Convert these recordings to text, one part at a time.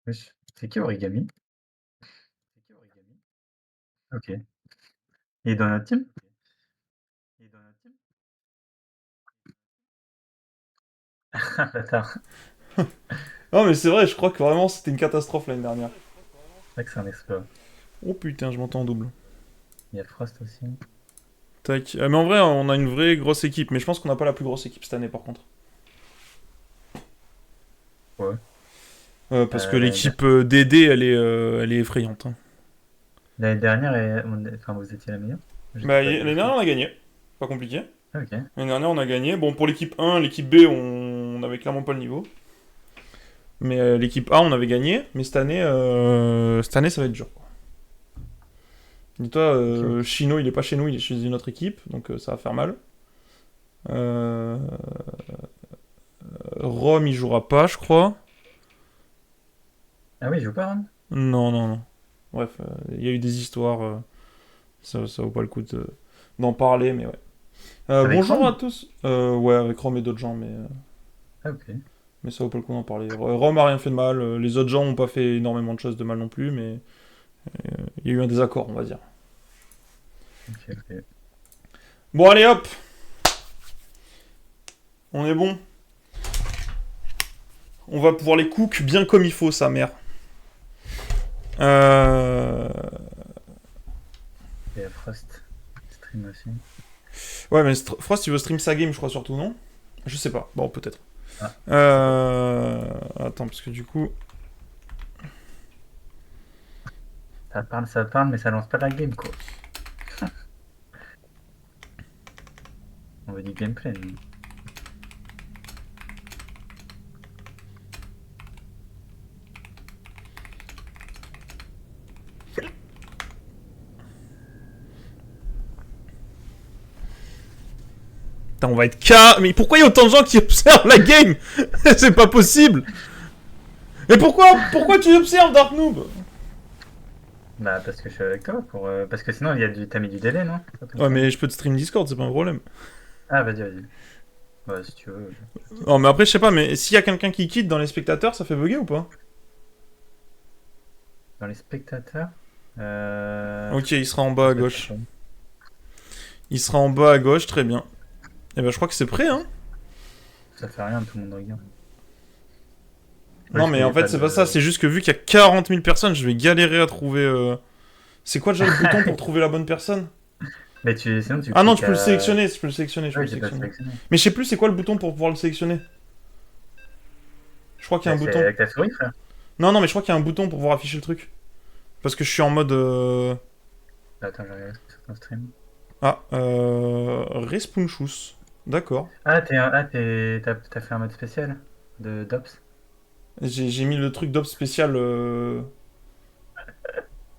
Wesh, c'est qui Origami? OK. Il est dans notre team? Ah bâtard. Non, mais c'est vrai, je crois que vraiment c'était une catastrophe l'année dernière. C'est vrai que c'est un exploit. Oh putain, je m'entends en double. Il y a Frost aussi. Tac. Mais en vrai, on a une vraie grosse équipe, mais je pense qu'on n'a pas la plus grosse équipe cette année par contre. Ouais. Parce que L'année l'équipe DD, elle est effrayante, hein. l'année dernière, enfin, vous étiez la meilleure? J'étais Bah, pas l'année dessus. dernière, on a gagné. Pas compliqué. Ah, OK. L'année dernière, on a gagné. Bon, pour l'équipe 1, l'équipe B, on avait clairement pas le niveau. Mais l'équipe A, on avait gagné. Mais cette année, ça va être dur, quoi. Dis-toi, OK, OK. Chino, il est pas chez nous, il est chez une autre équipe, donc ça va faire mal. Euh, Rome, il jouera pas, je crois. Ah oui, il joue pas, Ron? Non, non, non. Bref, il y a eu des histoires, ça vaut pas le coup d'en parler, mais ouais. Avec Bonjour à Ron? tous. Ouais, avec Rome et d'autres gens, Ah OK. mais ça vaut pas le coup d'en parler. Rome a rien fait de mal, les autres gens ont pas fait énormément de choses de mal non plus, mais il y a eu un désaccord, on va dire. OK, OK. Bon, allez hop, on est bon. On va pouvoir les cook bien comme il faut, sa mère. Euh... Il y a Frost. Stream aussi. Ouais, mais Frost, il veut stream sa game, je crois, surtout, non? Je sais pas. Bon, peut-être. Ah, je sais pas. Attends, parce que du coup... Ça parle, mais ça lance pas la game, quoi. On veut du gameplay, nous. Putain, on va être K... Mais pourquoi il y a autant de gens qui observent la game? C'est pas possible. Mais pourquoi tu observes, Dark Noob? Bah, parce que je suis avec toi, parce que sinon, t'as mis du délai, non? Sur ton Ouais, stream? mais je peux te stream Discord, c'est pas un problème. Ah, vas-y, vas-y. Ouais, si tu veux. Non, mais après, je sais pas, mais s'il y a quelqu'un qui quitte dans les spectateurs, ça fait bugger ou pas? Dans les spectateurs, Ok, il sera en je bas à sais pas. gauche. Il sera en bas à gauche, très bien. Et ben, je crois que c'est prêt, hein? Ça fait rien, tout le monde regarde. Ouais, Non, parce mais qu'il n'y en a fait, pas c'est pas ça, de. c'est juste que vu qu'il y a 40 000 personnes, je vais galérer à trouver... C'est quoi déjà le bouton pour trouver la bonne personne? Mais sinon, tu Ah non, cliques tu peux le à. sélectionner, je peux le sélectionner, je peux Oui, le tu peux sélectionner. sélectionner. Mais je sais plus c'est quoi le bouton pour pouvoir le sélectionner. Je crois qu'il y a un C'est bouton. avec ta souris, frère. Non, non, mais je crois qu'il y a un bouton pour pouvoir afficher le truc. Parce que je suis en mode... Attends, je regarde sur ton stream. Ah, Respunchus. D'accord. T'as fait un mode spécial de DOPS. J'ai mis le truc d'op spécial,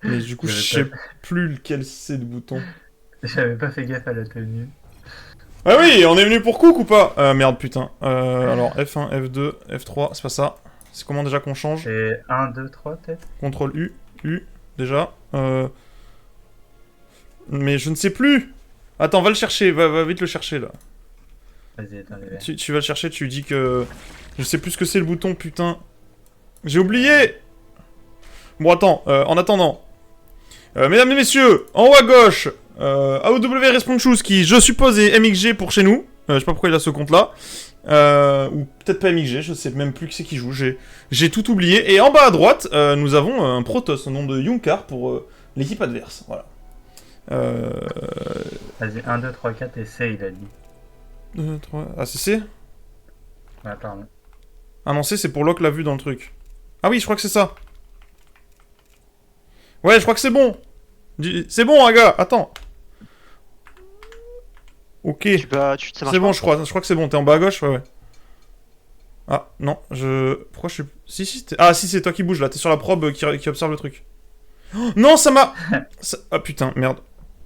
mais du coup, je J'avais pas, sais plus lequel c'est le bouton. j'avais pas fait gaffe à la tenue. Ah oui, on est venu pour Cook ou pas? Merde, putain. Alors, F1, F2, F3, c'est pas ça. C'est comment déjà qu'on change? C'est un 2 3 peut-être? CTRL U, U, déjà. Mais je ne sais plus. Attends, va le chercher, va vite le chercher là. Vas-y, attends, les verts. Tu vas le chercher, tu dis que... Je sais plus ce que c'est le bouton, putain. J'ai oublié. Bon, attends, en attendant. Mesdames et messieurs, en haut à gauche, AOW Responchus qui, je suppose, est MXG pour chez nous. Je sais pas pourquoi il a ce compte-là. Ou peut-être pas MXG, je sais même plus qui c'est qui joue. J'ai tout oublié. Et en bas à droite, nous avons un Protoss au nom de Yunkar pour l'équipe adverse. Voilà. Euh... Vas-y, un 2 3 4 et C, il a dit. 2, 3... Ah, c'est C? Ouais, pardon. Ah non, C, c'est pour lock la vue dans le truc. Ah oui, je crois que c'est ça. Ouais, je crois que c'est bon. C'est bon, un gars, attends. Ok. Ça C'est marche bon, pas? je crois. Je crois que c'est bon. T'es en bas à gauche? Ouais, ouais. Ah, non, Pourquoi je suis... Ah, si, c'est toi qui bouge, là. T'es sur la probe qui observe le truc. Oh, non, ça m'a... Ah, putain, merde.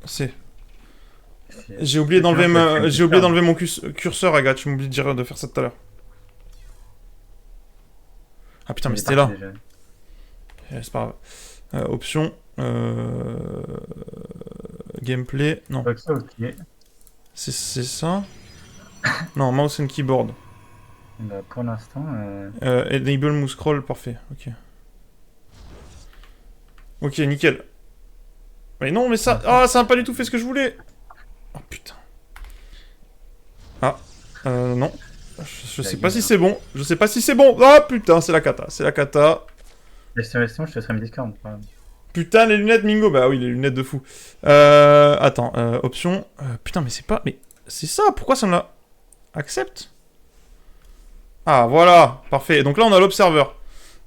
C'est... J'ai oublié Sinon, d'enlever faut stream J'ai tout oublié ça. d'enlever mon curseur, Agathe. Tu m'oublies de faire ça tout à l'heure. Ah, putain, mais Il est c'était parti là. déjà. C'est pas grave. Option... Gameplay... Non. Ok, ok. C'est ça? Non, mouse and keyboard. Bah, pour l'instant, Enable move scroll, parfait. Ok. Ok, nickel. Mais non, mais ça... Ah, ça n'a pas du tout fait ce que je voulais. Oh, putain. Ah. Non. Je sais pas si c'est bon. Je sais pas si c'est bon. Ah, putain, c'est la cata. C'est la cata. L'estimation, je te serai mis Discord. Putain, les lunettes, Mingo. Bah oui, les lunettes de fou. Attends, option. Putain, mais c'est pas... Mais c'est ça, pourquoi ça me l'a... Accepte. Ah, voilà. Parfait. Donc là, on a l'observeur.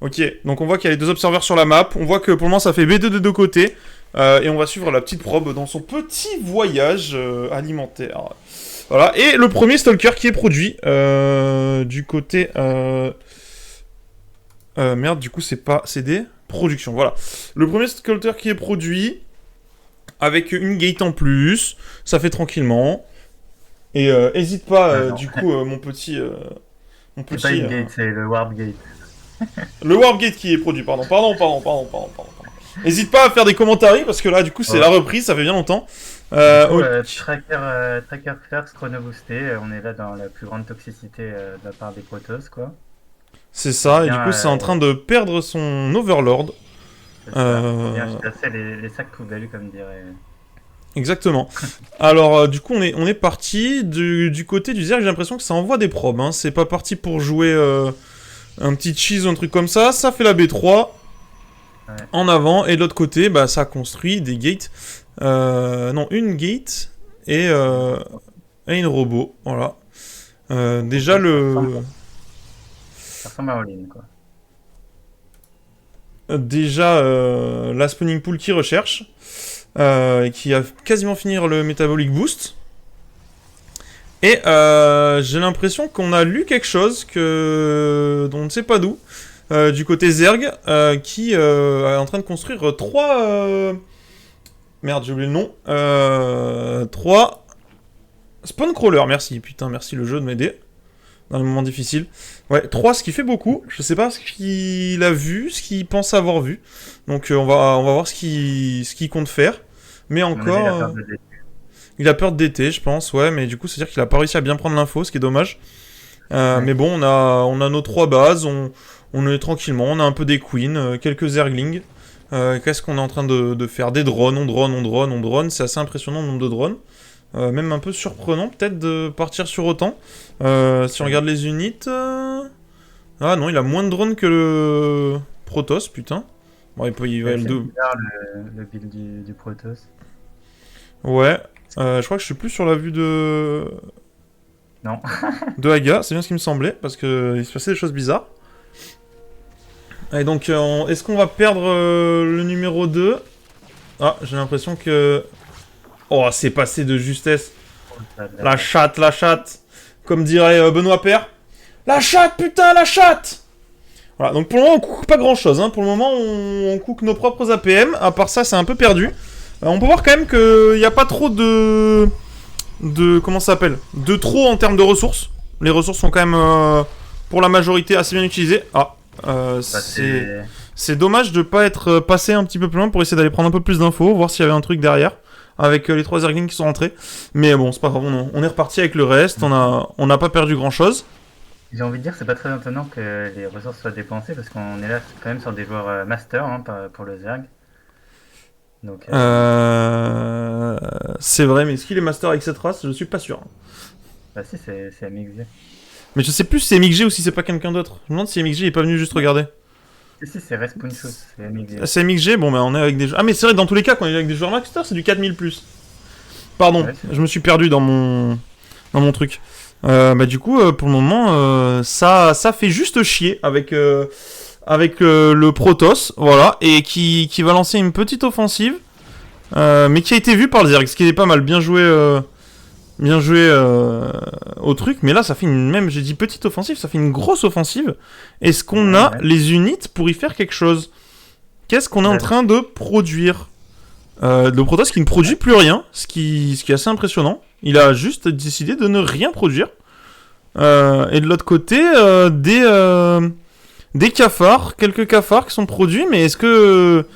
Ok, donc on voit qu'il y a les deux observeurs sur la map. On voit que pour le moment, ça fait B2 de deux côtés. Et on va suivre la petite probe dans son petit voyage alimentaire. Voilà, et le premier Stalker qui est produit du côté... merde, du coup, c'est pas CD Production, voilà. Le premier Stalker qui est produit, avec une gate en plus, ça fait tranquillement. Et hésite pas, du coup, mon petit... C'est pas une gate, c'est le Warp Gate. Le Warp Gate qui est produit, pardon. Hésite pas à faire des commentaires, parce que là, du coup, c'est la reprise, ça fait bien longtemps. Tracker First, chrono boosté, on est là dans la plus grande toxicité de la part des Protoss, quoi. C'est ça, et du coup, c'est en train de perdre son Overlord. Bien chasser les sacs poubelles, comme dirait... Exactement. Alors, du coup, on est parti. Du côté du Zerg, j'ai l'impression que ça envoie des probes. Hein. C'est pas parti pour jouer un petit cheese ou un truc comme ça. Ça fait la B3 en avant. Et de l'autre côté, bah, ça construit des gates. Non, une gate et une robot. Voilà. Déjà, Ça ressemble à All-in, quoi. Déjà, la spawning pool qui recherche. Qui a quasiment fini le Metabolic Boost. Et j'ai l'impression qu'on a lu quelque chose dont on ne sait pas d'où. Du côté Zerg, qui est en train de construire 3... Merde, j'ai oublié le nom. 3... Spawn Crawler, merci. Putain, merci le jeu de m'aider. Dans les moments difficiles. Ouais, 3, ce qui fait beaucoup. Je sais pas ce qu'il a vu, ce qu'il pense avoir vu. Donc on va voir ce qu'il compte faire. Mais encore... Il a peur de DT, je pense, ouais, mais du coup, c'est-à-dire qu'il a pas réussi à bien prendre l'info, ce qui est dommage. Mais bon, on a nos 3 bases, on est tranquillement, on a un peu des queens, quelques zerglings. Qu'est-ce qu'on est en train de faire? Des drones, on drone, c'est assez impressionnant le nombre de drones. Même un peu surprenant, peut-être, de partir sur autant. Si on regarde les unités... Ah non, il a moins de drones que le Protoss, putain. Bon, il va le build du Protoss. Ouais. Je crois que je suis plus sur la vue de... Non. de Haga, c'est bien ce qui me semblait, parce qu'il se passait des choses bizarres. Et donc, est-ce qu'on va perdre le numéro 2? Ah, j'ai l'impression que... Oh, c'est passé de justesse. La chatte. Comme dirait Benoît Père. La chatte, putain, la chatte! Voilà, donc pour le moment, on cook pas grand-chose. Hein. Pour le moment, on cook nos propres APM. À part ça, c'est un peu perdu. On peut voir quand même qu'il n'y a pas trop de... Comment ça s'appelle? De trop en termes de ressources. Les ressources sont quand même, pour la majorité, assez bien utilisées. Ah, c'est dommage de pas être passé un petit peu plus loin pour essayer d'aller prendre un peu plus d'infos, voir s'il y avait un truc derrière. Avec les 3 Zerglings qui sont rentrés. Mais bon, c'est pas grave, on est reparti avec le reste. On n'a pas perdu grand-chose. J'ai envie de dire, c'est pas très étonnant que les ressources soient dépensées, parce qu'on est là quand même sur des joueurs master hein, pour le Zerg. Donc, c'est vrai, mais est-ce qu'il est master avec cette race? Je suis pas sûr. Bah si, c'est MXG. Mais je sais plus si c'est MXG ou si c'est pas quelqu'un d'autre. Je me demande si MXG est pas venu juste regarder. Si, c'est Responchos, c'est MXG. C'est MXG, bon bah on est avec des joueurs... Ah mais c'est vrai, dans tous les cas, quand on est avec des joueurs master, c'est du 4000+. Pardon, ouais, je me suis perdu dans mon truc. Bah du coup, pour le moment, ça fait juste chier avec le Protoss, voilà, et qui va lancer une petite offensive, mais qui a été vue par le Zerg, ce qui est pas mal, bien joué au truc, mais là ça fait même j'ai dit petite offensive, ça fait une grosse offensive. Est-ce qu'on a les unités pour y faire quelque chose? Qu'est-ce qu'on est en train de produire? Le Protoss qui ne produit plus rien, ce qui est assez impressionnant. Il a juste décidé de ne rien produire. Et de l'autre côté, des cafards, quelques cafards qui sont produits, mais est-ce que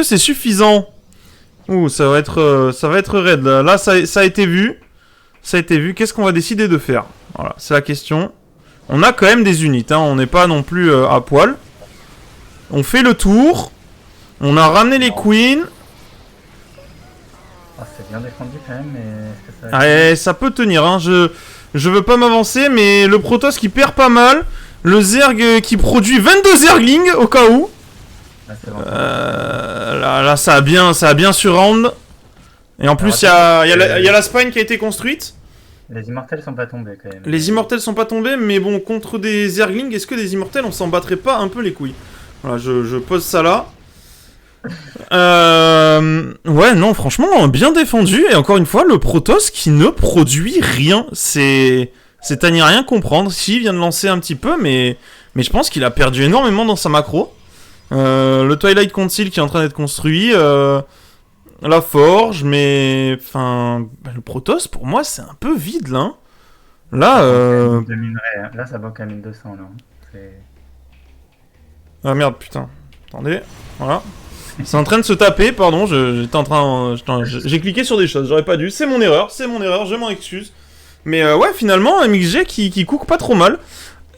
c'est suffisant? Ouh, ça va être raide. Là ça a été vu. Qu'est-ce qu'on va décider de faire? Voilà, c'est la question. On a quand même des unités, hein. On n'est pas non plus à poil. On fait le tour. On a ramené les Non. queens. Ah, c'est bien défendu quand même, mais est-ce que ça va Ouais, ça peut tenir, hein. Je veux pas m'avancer, mais le Protoss qui perd pas mal. Le Zerg qui produit 22 Zerglings au cas où. Là, c'est bon. Là, ça a bien surround. Et en plus, il y a la spine qui a été construite. Les immortels sont pas tombés quand même. Les immortels sont pas tombés, mais bon, contre des Zerglings, est-ce que des immortels, on s'en battrait pas un peu les couilles? Voilà, je pose ça là. Ouais, non, franchement, bien défendu. Et encore une fois, le Protoss qui ne produit rien. C'est à n'y rien comprendre. Si, il vient de lancer un petit peu, mais je pense qu'il a perdu énormément dans sa macro. Le Twilight Council qui est en train d'être construit. La forge, mais... Enfin... Le Protoss, pour moi, c'est un peu vide, là. Hein. Là, De minerai, hein. Là, ça manque à 1200, là. C'est... Ah merde, putain. Attendez, voilà. C'est en train de se taper, pardon, j'étais en train... J'ai cliqué sur des choses, j'aurais pas dû. C'est mon erreur, je m'en excuse. Mais ouais, finalement, MXG qui cook pas trop mal.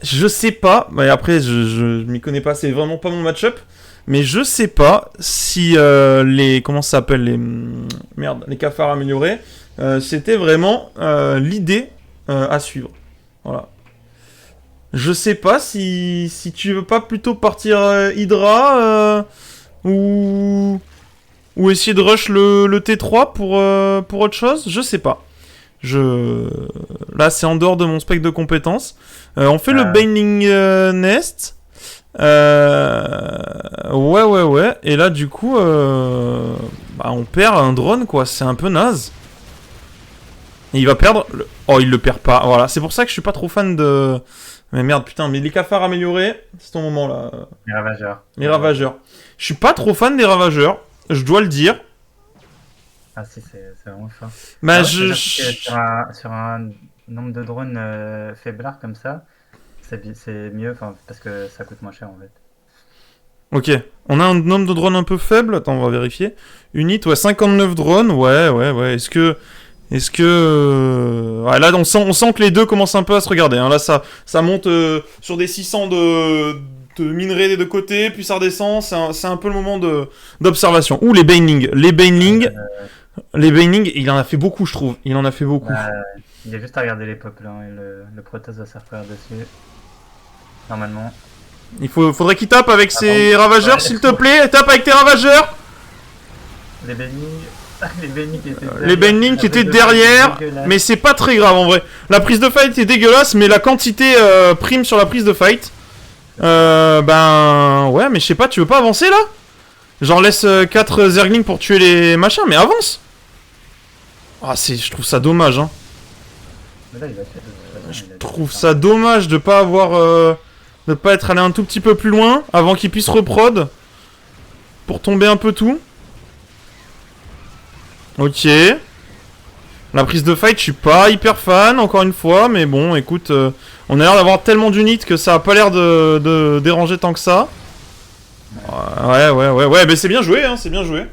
Je sais pas, mais après, je m'y connais pas, c'est vraiment pas mon match-up. Mais je sais pas si les... Comment ça s'appelle les... Merde, les cafards améliorés, c'était vraiment l'idée à suivre. Voilà. Je sais pas si tu veux pas plutôt partir Hydra ou essayer de rush le T3 pour autre chose. Je sais pas. Là, c'est en dehors de mon spectre de compétences. On fait le Baneling Nest. Ouais. Et là, du coup, on perd un drone, quoi. C'est un peu naze. Et il va perdre... Oh, il le perd pas. Voilà, c'est pour ça que je suis pas trop fan de... Mais merde, putain, mais les cafards améliorés, c'est ton moment, là. Les ravageurs. Les ravageurs. Je suis pas trop fan des ravageurs, je dois le dire. Ah si, c'est vraiment fort. Bah, sur un nombre de drones faiblard comme ça, c'est mieux, parce que ça coûte moins cher, en fait. Ok, on a un nombre de drones un peu faible. Attends, on va vérifier. Unit, ouais, 59 drones. Ouais. Est-ce que... Ouais, là, on sent que les deux commencent un peu à se regarder. Hein. Là, ça monte sur des 600 de minerais des deux côtés, puis ça redescend. C'est un peu le moment d'observation. Ouh, les Baneling. Les Baneling, il en a fait beaucoup, je trouve. Il en a fait beaucoup. Il y a juste à regarder les peuples. Hein, et le Protoss va se refaire dessus. Normalement. Faudrait qu'il tape avec ses ravageurs, s'il te plaît. Tape avec tes ravageurs. Les Baneling... Les Baneling qui étaient derrière, mais c'est pas très grave en vrai. La prise de fight est dégueulasse, mais la quantité prime sur la prise de fight. Ouais, mais je sais pas, tu veux pas avancer là? Genre laisse 4 Zerglings pour tuer les machins, mais avance. Ah, je trouve ça dommage, hein. Je trouve ça dommage de pas avoir... de pas être allé un tout petit peu plus loin avant qu'il puisse reprod. Pour tomber un peu tout. Ok. La prise de fight, je suis pas hyper fan, encore une fois, mais bon, écoute, on a l'air d'avoir tellement d'units que ça a pas l'air de déranger tant que ça. Ouais, mais c'est bien joué, hein, c'est bien joué.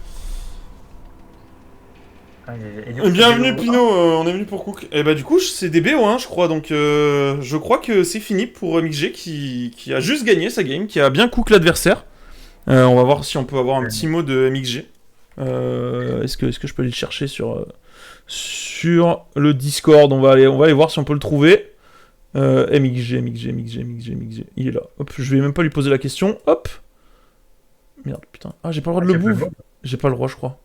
Bienvenue Pino, on est venu pour Cook. Et bah du coup, c'est des BO1, je crois, donc je crois que c'est fini pour MXG qui a juste gagné sa game, qui a bien cook l'adversaire. On va voir si on peut avoir un petit mot de MXG. Est-ce que je peux aller le chercher sur le Discord? On va aller voir si on peut le trouver. MXG. Il est là. Hop, je vais même pas lui poser la question. Hop. Merde, putain. Ah, j'ai pas le droit de le bouffer. J'ai pas le droit, je crois.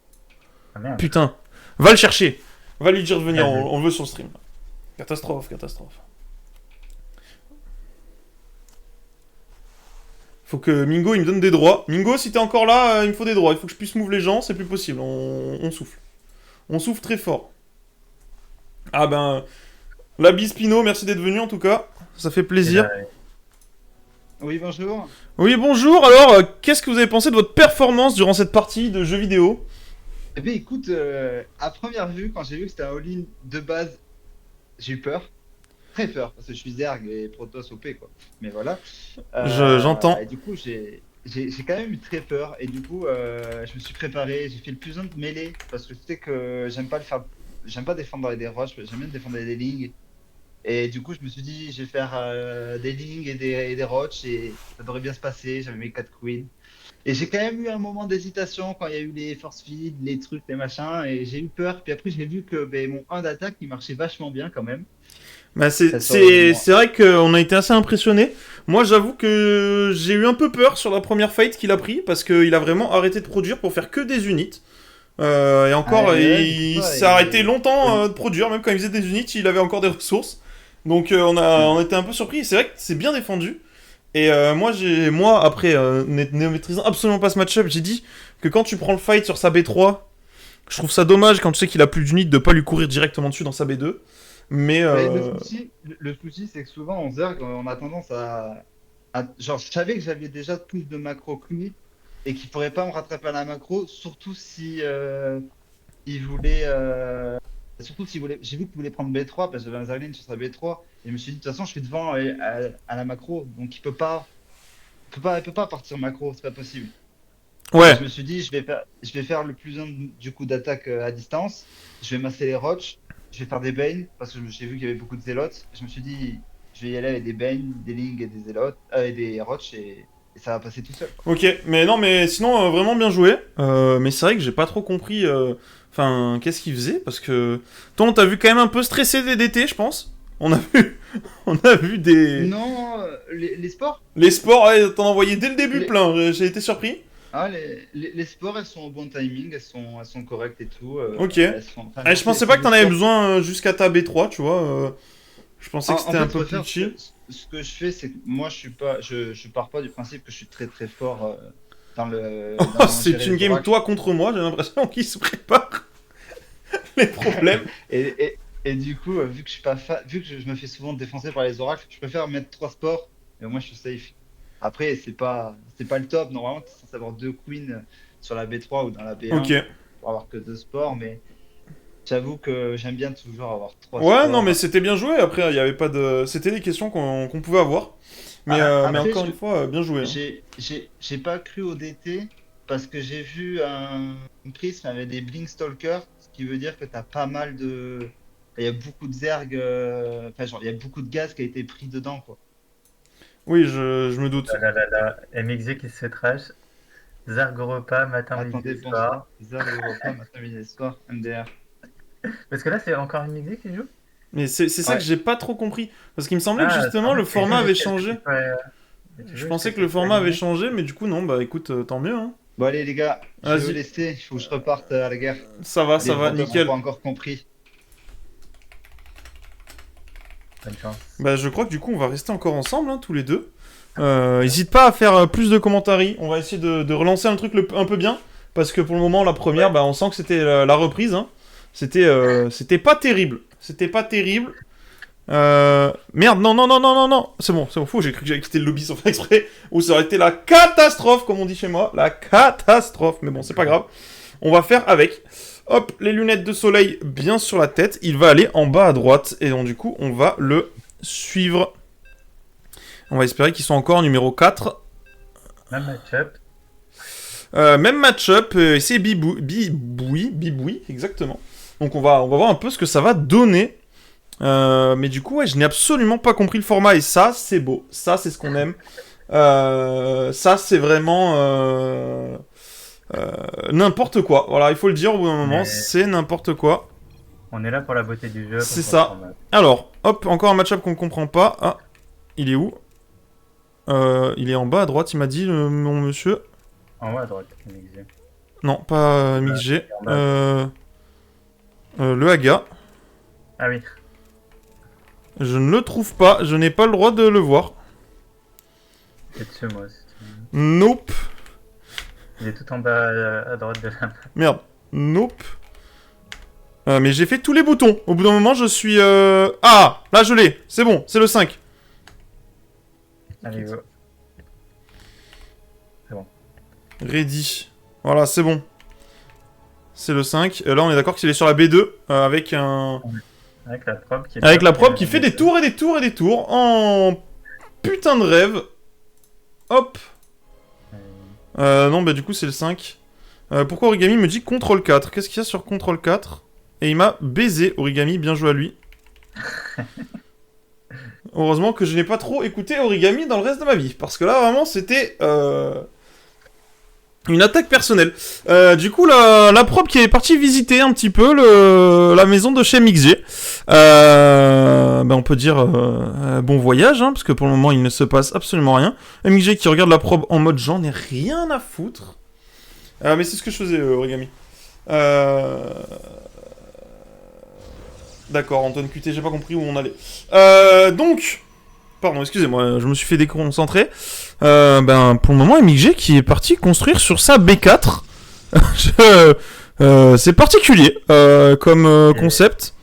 Ah, merde. Putain. Va le chercher. Va lui dire de venir. On le veut sur le stream. Catastrophe. Faut que Mingo il me donne des droits. Mingo, si t'es encore là, il me faut des droits. Il faut que je puisse move les gens, c'est plus possible. On souffle. On souffle très fort. Ah ben... La bise Pino, merci d'être venu en tout cas. Ça fait plaisir. Oui, bonjour. Oui, bonjour. Alors, qu'est-ce que vous avez pensé de votre performance durant cette partie de jeux vidéo? Eh bien, écoute, à première vue, quand j'ai vu que c'était un all-in de base, j'ai eu peur. Très peur, parce que je suis Zerg et Protoss OP, quoi. Mais voilà. J'entends. Et du coup, j'ai quand même eu très peur. Et du coup, je me suis préparé. J'ai fait le plus de mêlée, parce que je sais que j'aime pas défendre des rushs, j'aime bien défendre des lignes. Et du coup, je me suis dit, je vais faire des lignes et des roches et ça devrait bien se passer. J'avais mes 4 queens. Et j'ai quand même eu un moment d'hésitation quand il y a eu les force feed, les trucs, les machins. Et j'ai eu peur. Puis après, j'ai vu que ben, mon 1 d'attaque, il marchait vachement bien quand même. Bah Ça sur le moi. c'est vrai qu'on a été assez impressionnés. Moi, j'avoue que j'ai eu un peu peur sur la première fight qu'il a pris, parce qu'il a vraiment arrêté de produire pour faire que des unités. Et Ah, encore, ouais, c'est il ça. s'est arrêté longtemps de produire, même quand il faisait des unités, il avait encore des ressources. Donc on était un peu surpris. Et c'est vrai que c'est bien défendu. Et moi après, ne maîtrisant absolument pas ce match-up, j'ai dit que quand tu prends le fight sur sa B3, je trouve ça dommage quand tu sais qu'il a plus d'unités de pas lui courir directement dessus dans sa B2. Mais Mais le souci, c'est que souvent, on Zerg, on a tendance genre, je savais que j'avais déjà plus de macro que lui et qu'il pourrait pas me rattraper à la macro, surtout si il voulait. Surtout s'il voulait. J'ai vu qu'il voulait prendre B3 parce que j'avais un Zerglin sur sa B3 et je me suis dit, de toute façon, je suis devant à la macro, donc il peut pas partir macro, c'est pas possible. ouais, Je me suis dit, je vais faire le plus un du coup d'attaque à distance. Je vais masser les roches. Je vais faire des Bane parce que j'ai vu qu'il y avait beaucoup de zélotes. Je me suis dit, je vais y aller avec des Bane, des Lings et des zélotes, et des roches et ça va passer tout seul, quoi. ok, mais non, mais sinon vraiment bien joué. Mais c'est vrai que j'ai pas trop compris. Enfin, qu'est-ce qu'il faisait parce que toi, on t'a vu quand même un peu stressé des DT, je pense. On a vu, on a vu des Non, les sports, les sports. Ouais, t'en envoyais dès le début les, plein. J'ai été surpris. les sports, elles sont au bon timing, elles sont correctes et tout. Ok. Enfin, Je pensais pas c'est que des t'en avais sports. besoin jusqu'à ta B3, tu vois. Je pensais que En c'était un fait, je peu plus préfère chill. ce que je fais, c'est que moi, je suis pas, je pars pas du principe que je suis très très fort Oh, dans c'est gérer une les game oracles. toi contre moi. J'ai l'impression qu'il se prépare les problèmes. Et du coup, vu que je suis pas vu que je me fais souvent défoncer par les oracles, je préfère mettre 3 sports et au moins je suis safe. Après, c'est pas le top. Normalement, tu es censé avoir 2 queens sur la B3 ou dans la Ok. B1 pour avoir que 2 sports, mais j'avoue que j'aime bien toujours avoir trois Ouais, non, mais sports. c'était bien joué. Après, il y avait pas de. C'était des questions qu'on pouvait avoir. Mais Après, encore une fois, bien joué, hein. j'ai pas cru au DT parce que j'ai vu un prisme avec des Blink Stalker, ce qui veut dire que t'as pas mal de. Il y a beaucoup de zerg, enfin, genre, il y a beaucoup de gaz qui a été pris dedans, quoi. Oui, je me doute. Là, là, là, là. MXG qui se fait trash. Zerg au repas, matin, midi Attendez, et bonsoir. soir. Zerg Europa, maintenant, il score, MDR. Parce que là, c'est encore MXG qui joue? Mais c'est ça que Ouais. j'ai pas trop compris. Parce qu'il me semblait que Ah, je justement pensais le que tu format jouais avait jusqu'à ce que changé. tu sois. Tu Je jouais jusqu'à pensais ce que que le tu sois format avait éliminé. changé, mais du coup, non, bah écoute, tant mieux, hein. Bon, allez, les gars, je vais vous Vas-y, laisser. Il faut que je reparte à la guerre. ça Les va, Protoss n'ont pas nickel. encore compris. Bonne chance. Bah je crois que du coup, on va rester encore ensemble, hein, tous les deux. Hésite pas à faire plus de commentaires. On va essayer de relancer un truc un peu bien. Parce que pour le moment, la première, Ouais. bah on sent que c'était la reprise, hein. C'était pas terrible. C'était pas terrible. Merde, non, non, non, non, non, non. C'est bon, fou, j'ai cru que j'avais quitté le lobby sans faire exprès. Ou ça aurait été la catastrophe, comme on dit chez moi. La catastrophe. Mais bon, c'est pas grave. On va faire avec. Hop, les lunettes de soleil bien sur la tête. Il va aller en bas à droite. Et donc, du coup, on va le suivre. On va espérer qu'ils sont encore numéro 4. Même match-up. Même match-up. Et c'est Biboui, exactement. Donc, on va voir un peu ce que ça va donner. Mais du coup, ouais, je n'ai absolument pas compris le format. Et ça, c'est beau. Ça, c'est ce qu'on aime. Ça, c'est vraiment n'importe quoi. Voilà, il faut le dire au bout d'un moment, Mais c'est n'importe quoi. on est là pour la beauté du jeu, C'est pour comprendre. ça. Alors, hop, encore un match-up qu'on ne comprend pas. Ah, il est où? Il est en bas à droite, il m'a dit, mon monsieur. En haut à droite, MXG. Non, pas MixG. En bas. Le Haga. Ah oui. Je ne le trouve pas, je n'ai pas le droit de le voir. C'est dessus, moi. Nope. Il est tout en bas à droite de la map. Merde. Nope. Mais j'ai fait tous les boutons. Au bout d'un moment, je suis... Ah, là, je l'ai. C'est bon, c'est le 5. Allez, go. Ready. Voilà, c'est bon. C'est le 5. Là, on est d'accord qu'il est sur la B2 avec un... Avec la probe qui Avec la probe qui fait des tours et des tours et des tours en putain de rêve. Hop. Non, bah du coup, c'est le 5. Pourquoi Origami me dit CTRL 4? Qu'est-ce qu'il y a sur CTRL 4? Et il m'a baisé, Origami, bien joué à lui. Heureusement que je n'ai pas trop écouté Origami dans le reste de ma vie. Parce que là, vraiment, c'était une attaque personnelle. Du coup, la probe qui est partie visiter un petit peu la maison de chez MXG. On peut dire bon voyage, hein, parce que pour le moment, il ne se passe absolument rien. MXG qui regarde la probe en mode j'en ai rien à foutre. Mais c'est ce que je faisais, Origami. D'accord, Antoine QT, j'ai pas compris où on allait. Donc... Pardon, excusez-moi, je me suis fait déconcentrer. Pour le moment, MXG qui est parti construire sur sa B4. C'est particulier comme concept.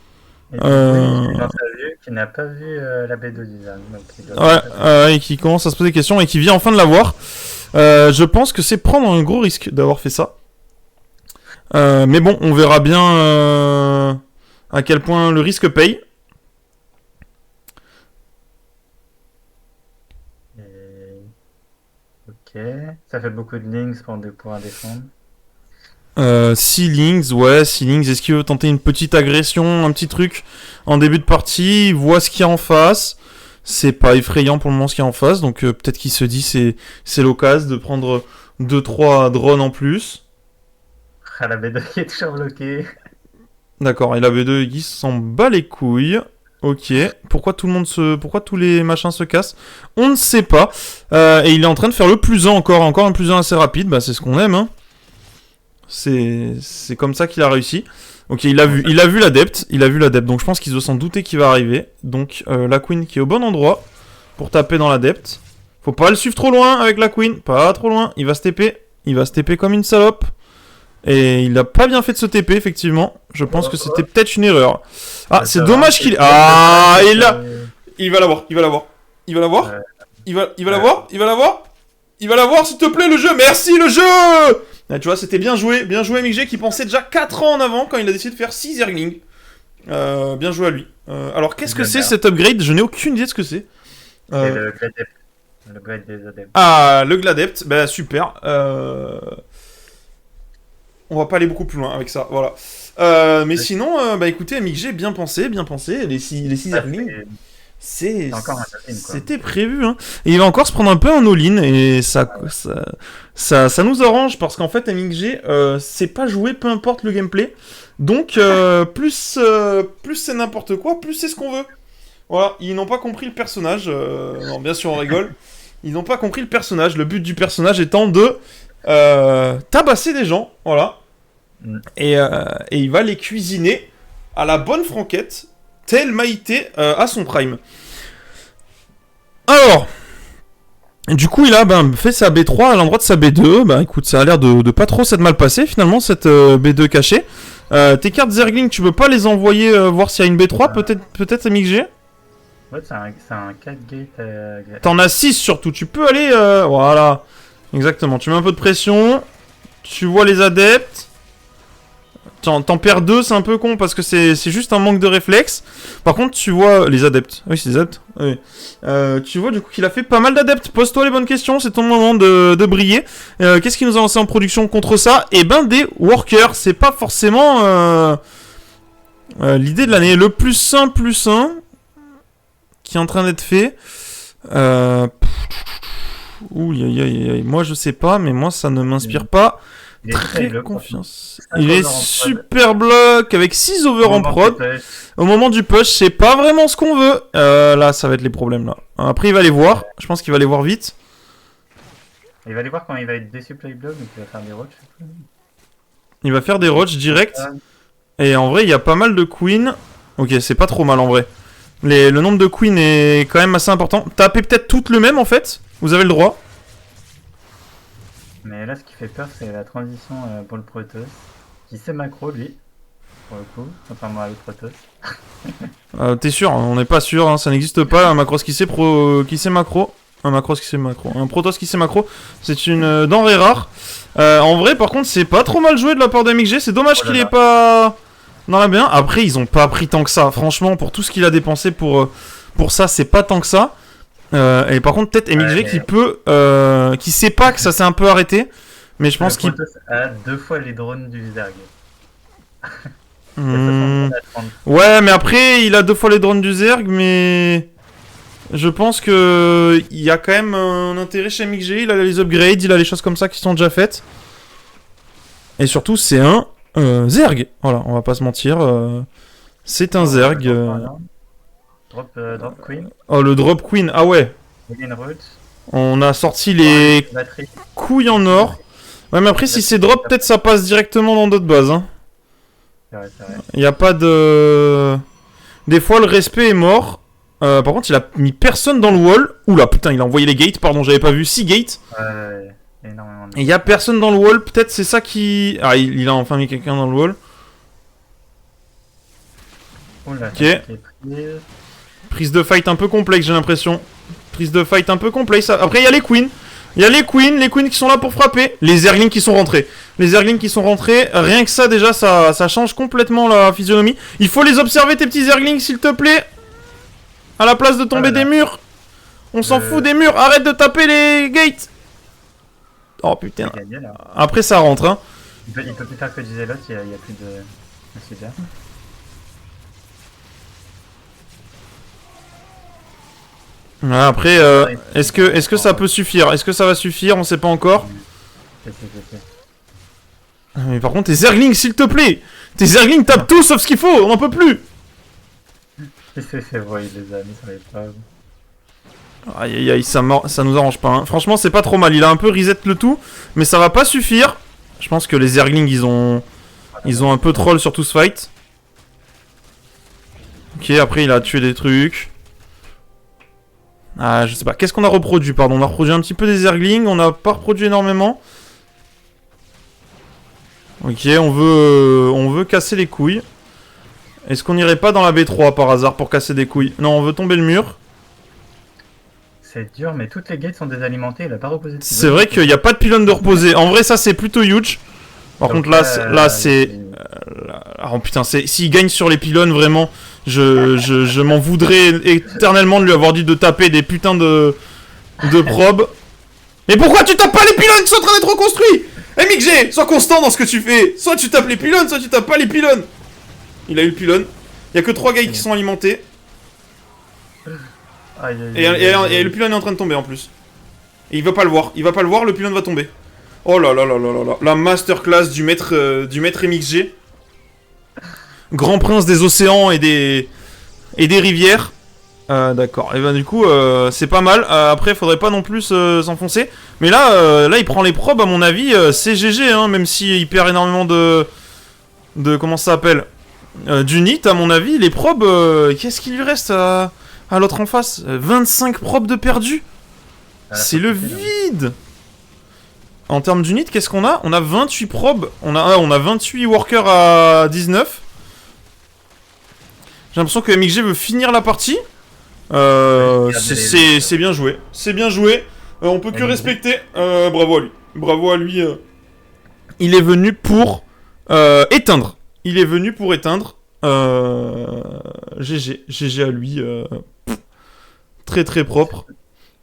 Et du coup, il lance la vue, qui n'a pas vu la B2 design. Et qui commence à se poser des questions et qui vient enfin de la voir. Je pense que c'est prendre un gros risque d'avoir fait ça. Mais bon, on verra bien à quel point le risque paye. Ok, ça fait beaucoup de links pour pouvoir défendre. 6 links, ouais, 6 links. Est-ce qu'il veut tenter une petite agression, un petit truc en début de partie? Il voit ce qu'il y a en face. C'est pas effrayant pour le moment ce qu'il y a en face, donc peut-être qu'il se dit c'est l'occasion de prendre 2-3 drones en plus. Ah, la B2 qui est toujours bloquée. D'accord, et la B2 qui s'en bat les couilles. Ok, pourquoi tous les machins se cassent? On ne sait pas. Et il est en train de faire le plus 1 encore un plus 1 assez rapide, bah c'est ce qu'on aime, hein. C'est comme ça qu'il a réussi. Ok, il a vu l'adepte, donc je pense qu'il doit s'en douter qu'il va arriver. Donc la queen qui est au bon endroit pour taper dans l'adepte. Faut pas le suivre trop loin avec la queen, pas trop loin, il va se TP comme une salope. Et il a pas bien fait de se TP, effectivement. Je pense que c'était peut-être une erreur. Ah, c'est dommage qu'il... Ah, et là... Il va l'avoir. Il va l'avoir, s'il te plaît, le jeu. Merci, le jeu. Là, tu vois, c'était bien joué MXG qui pensait déjà 4 ans en avant quand il a décidé de faire 6 Zerglings. Bien joué à lui. Alors, qu'est-ce que c'est cet upgrade? Je n'ai aucune idée de ce que c'est. C'est le Gladept. Le Glade des adeptes. Ah, le Gladept. Bah, super. On va pas aller beaucoup plus loin avec ça, voilà. Mais sinon, écoutez, MXG, bien pensé. Les 6 Zerglings, c'était prévu, hein. Et il va encore se prendre un peu un all-in, et ça nous arrange, parce qu'en fait, MXG, c'est pas joué, peu importe le gameplay. Donc, plus c'est n'importe quoi, plus c'est ce qu'on veut. Voilà, ils n'ont pas compris le personnage. Non, bien sûr, on rigole. Ils n'ont pas compris le personnage. Le but du personnage étant de tabasser des gens, voilà. Et il va les cuisiner à la bonne franquette, tel Maïté à son prime. Alors, du coup, il a fait sa B3 à l'endroit de sa B2. Écoute, ça a l'air de pas trop s'être mal passé, finalement, cette B2 cachée. Tes cartes Zergling, tu peux pas les envoyer voir s'il y a une B3, peut-être MXG? Ouais, c'est un 4 gate. T'en as 6 surtout, tu peux aller... Voilà, exactement. Tu mets un peu de pression, tu vois les adeptes... T'en perds 2, c'est un peu con parce que c'est juste un manque de réflexe. Par contre, tu vois les adeptes. Oui, c'est des adeptes. Oui. Tu vois du coup qu'il a fait pas mal d'adeptes. Pose-toi les bonnes questions, c'est ton moment de briller. Qu'est-ce qu'il nous a lancé en production contre ça? Eh ben, des workers. C'est pas forcément l'idée de l'année. Le plus 1 qui est en train d'être fait. Moi, je sais pas, mais moi, ça ne m'inspire pas. Très confiance. Il est super bloc avec 6 over en prod. Au moment du push, c'est pas vraiment ce qu'on veut. Là, ça va être les problèmes là. Après, il va les voir. Je pense qu'il va les voir vite. Il va les voir quand il va être désupply block, donc il va faire des roches. Il va faire des roches direct. Et en vrai, il y a pas mal de queens. Ok, c'est pas trop mal en vrai. Le nombre de queens est quand même assez important. Tapez peut-être toutes le même en fait. Vous avez le droit. Mais là, ce qui fait peur, c'est la transition pour le Protoss. Qui sait macro, lui, pour le coup, contrairement à l'autre Protoss. T'es sûr? On n'est pas sûr, hein, ça n'existe pas, un Macross qui sait macro. Un Macross qui sait macro. Un Protoss qui sait macro, c'est une denrée rare. En vrai, par contre, c'est pas trop mal joué de la part de MXG. C'est dommage qu'il ait pas dans la B1. Après, ils ont pas pris tant que ça. Franchement, pour tout ce qu'il a dépensé pour ça, c'est pas tant que ça. Et par contre, peut-être MXG qui sait pas que ça s'est un peu arrêté, mais je pense qu'il a 2 fois les drones du Zerg. Ouais, mais après il a 2 fois les drones du Zerg, mais Je pense que il y a quand même un intérêt chez MXG. Il a les upgrades, il a les choses comme ça qui sont déjà faites. Et surtout, c'est un Zerg. Voilà, on va pas se mentir. C'est un Zerg. Drop Queen, Oh, le Drop Queen. Ah ouais. Alien Root, On a sorti les batterie. couilles en or. Ouais, mais après, si c'est drop, peut-être ça passe directement dans d'autres bases. Hein. C'est vrai, c'est vrai. Il n'y a pas de... Des fois, le respect est mort. Par contre, il a mis personne dans le wall. Oula, putain, il a envoyé les gates. Pardon, j'avais pas vu. 6 gates. Énormément de... Et il y a personne dans le wall. Peut-être c'est ça qui... Ah, il a enfin mis quelqu'un dans le wall. Oula, Ok. ça a été pris. Prise de fight un peu complexe, j'ai l'impression. Prise de fight un peu complexe. Après, il y a les queens. Il y a les queens qui sont là pour frapper. Les Zerglings qui sont rentrés. Les Zerglings qui sont rentrés. Rien que ça, déjà, ça change complètement la physionomie. Il faut les observer, tes petits Zerglings, s'il te plaît. À la place de tomber des murs. On s'en fout des murs. Arrête de taper les gates. Oh putain. Gagné, là. Après, ça rentre, hein. Il peut plus faire que du Zélote, il y a plus de... C'est bien. Ouais, après, est-ce que ça peut suffire? Est-ce que ça va suffire? On sait pas encore. C'est. Mais par contre, tes Zerglings, s'il te plaît. Tes Zerglings tapent tout sauf ce qu'il faut. On n'en peut plus. C'est vrai, il les a mis sur les preuves. Aïe aïe aïe, ça nous arrange pas. Hein. Franchement, c'est pas trop mal. Il a un peu reset le tout, mais ça va pas suffire. Je pense que les Zerglings, ils ont un peu troll sur tout ce fight. Ok, après, il a tué des trucs. Ah, je sais pas. Qu'est-ce qu'on a reproduit? Pardon, on a reproduit un petit peu des Zerglings. On n'a pas reproduit énormément. Ok, on veut casser les couilles. Est-ce qu'on irait pas dans la B3 par hasard pour casser des couilles? Non, on veut tomber le mur. C'est dur, mais toutes les gates sont désalimentées, il a pas reposé de C'est vrai qu'il n'y a pas de pylône de reposer. En vrai, ça, c'est plutôt huge. Par contre, là, c'est... Oh putain, s'il gagne sur les pylônes, vraiment, je m'en voudrais éternellement de lui avoir dit de taper des putains de probes. Mais pourquoi tu tapes pas les pylônes qui sont en train d'être reconstruits? MXG, sois constant dans ce que tu fais. Soit tu tapes les pylônes, soit tu tapes pas les pylônes. Il a eu le pylône. Il y a que 3 gates qui sont alimentés. Et le pylône est en train de tomber en plus. Et il va pas le voir. Il va pas le voir, le pylône va tomber. Oh là là là là là là. La masterclass du maître MXG. Grand prince des océans et des rivières. D'accord. Et ben du coup, c'est pas mal. Après, faudrait pas non plus s'enfoncer. Mais là, il prend les probes, à mon avis. C'est GG, hein, même s'il perd énormément de comment ça s'appelle, d'unit, à mon avis. Les probes, qu'est-ce qu'il lui reste à l'autre en face? 25 probes de perdu. C'est le vide. En termes d'unit, qu'est-ce qu'on a? On a 28 probes. On a 28 workers à 19. J'ai l'impression que MXG veut finir la partie. C'est bien joué. C'est bien joué. On peut que respecter. Bravo à lui. Bravo à lui. Il est venu pour éteindre. Il est venu pour éteindre. GG. GG à lui. Très très propre.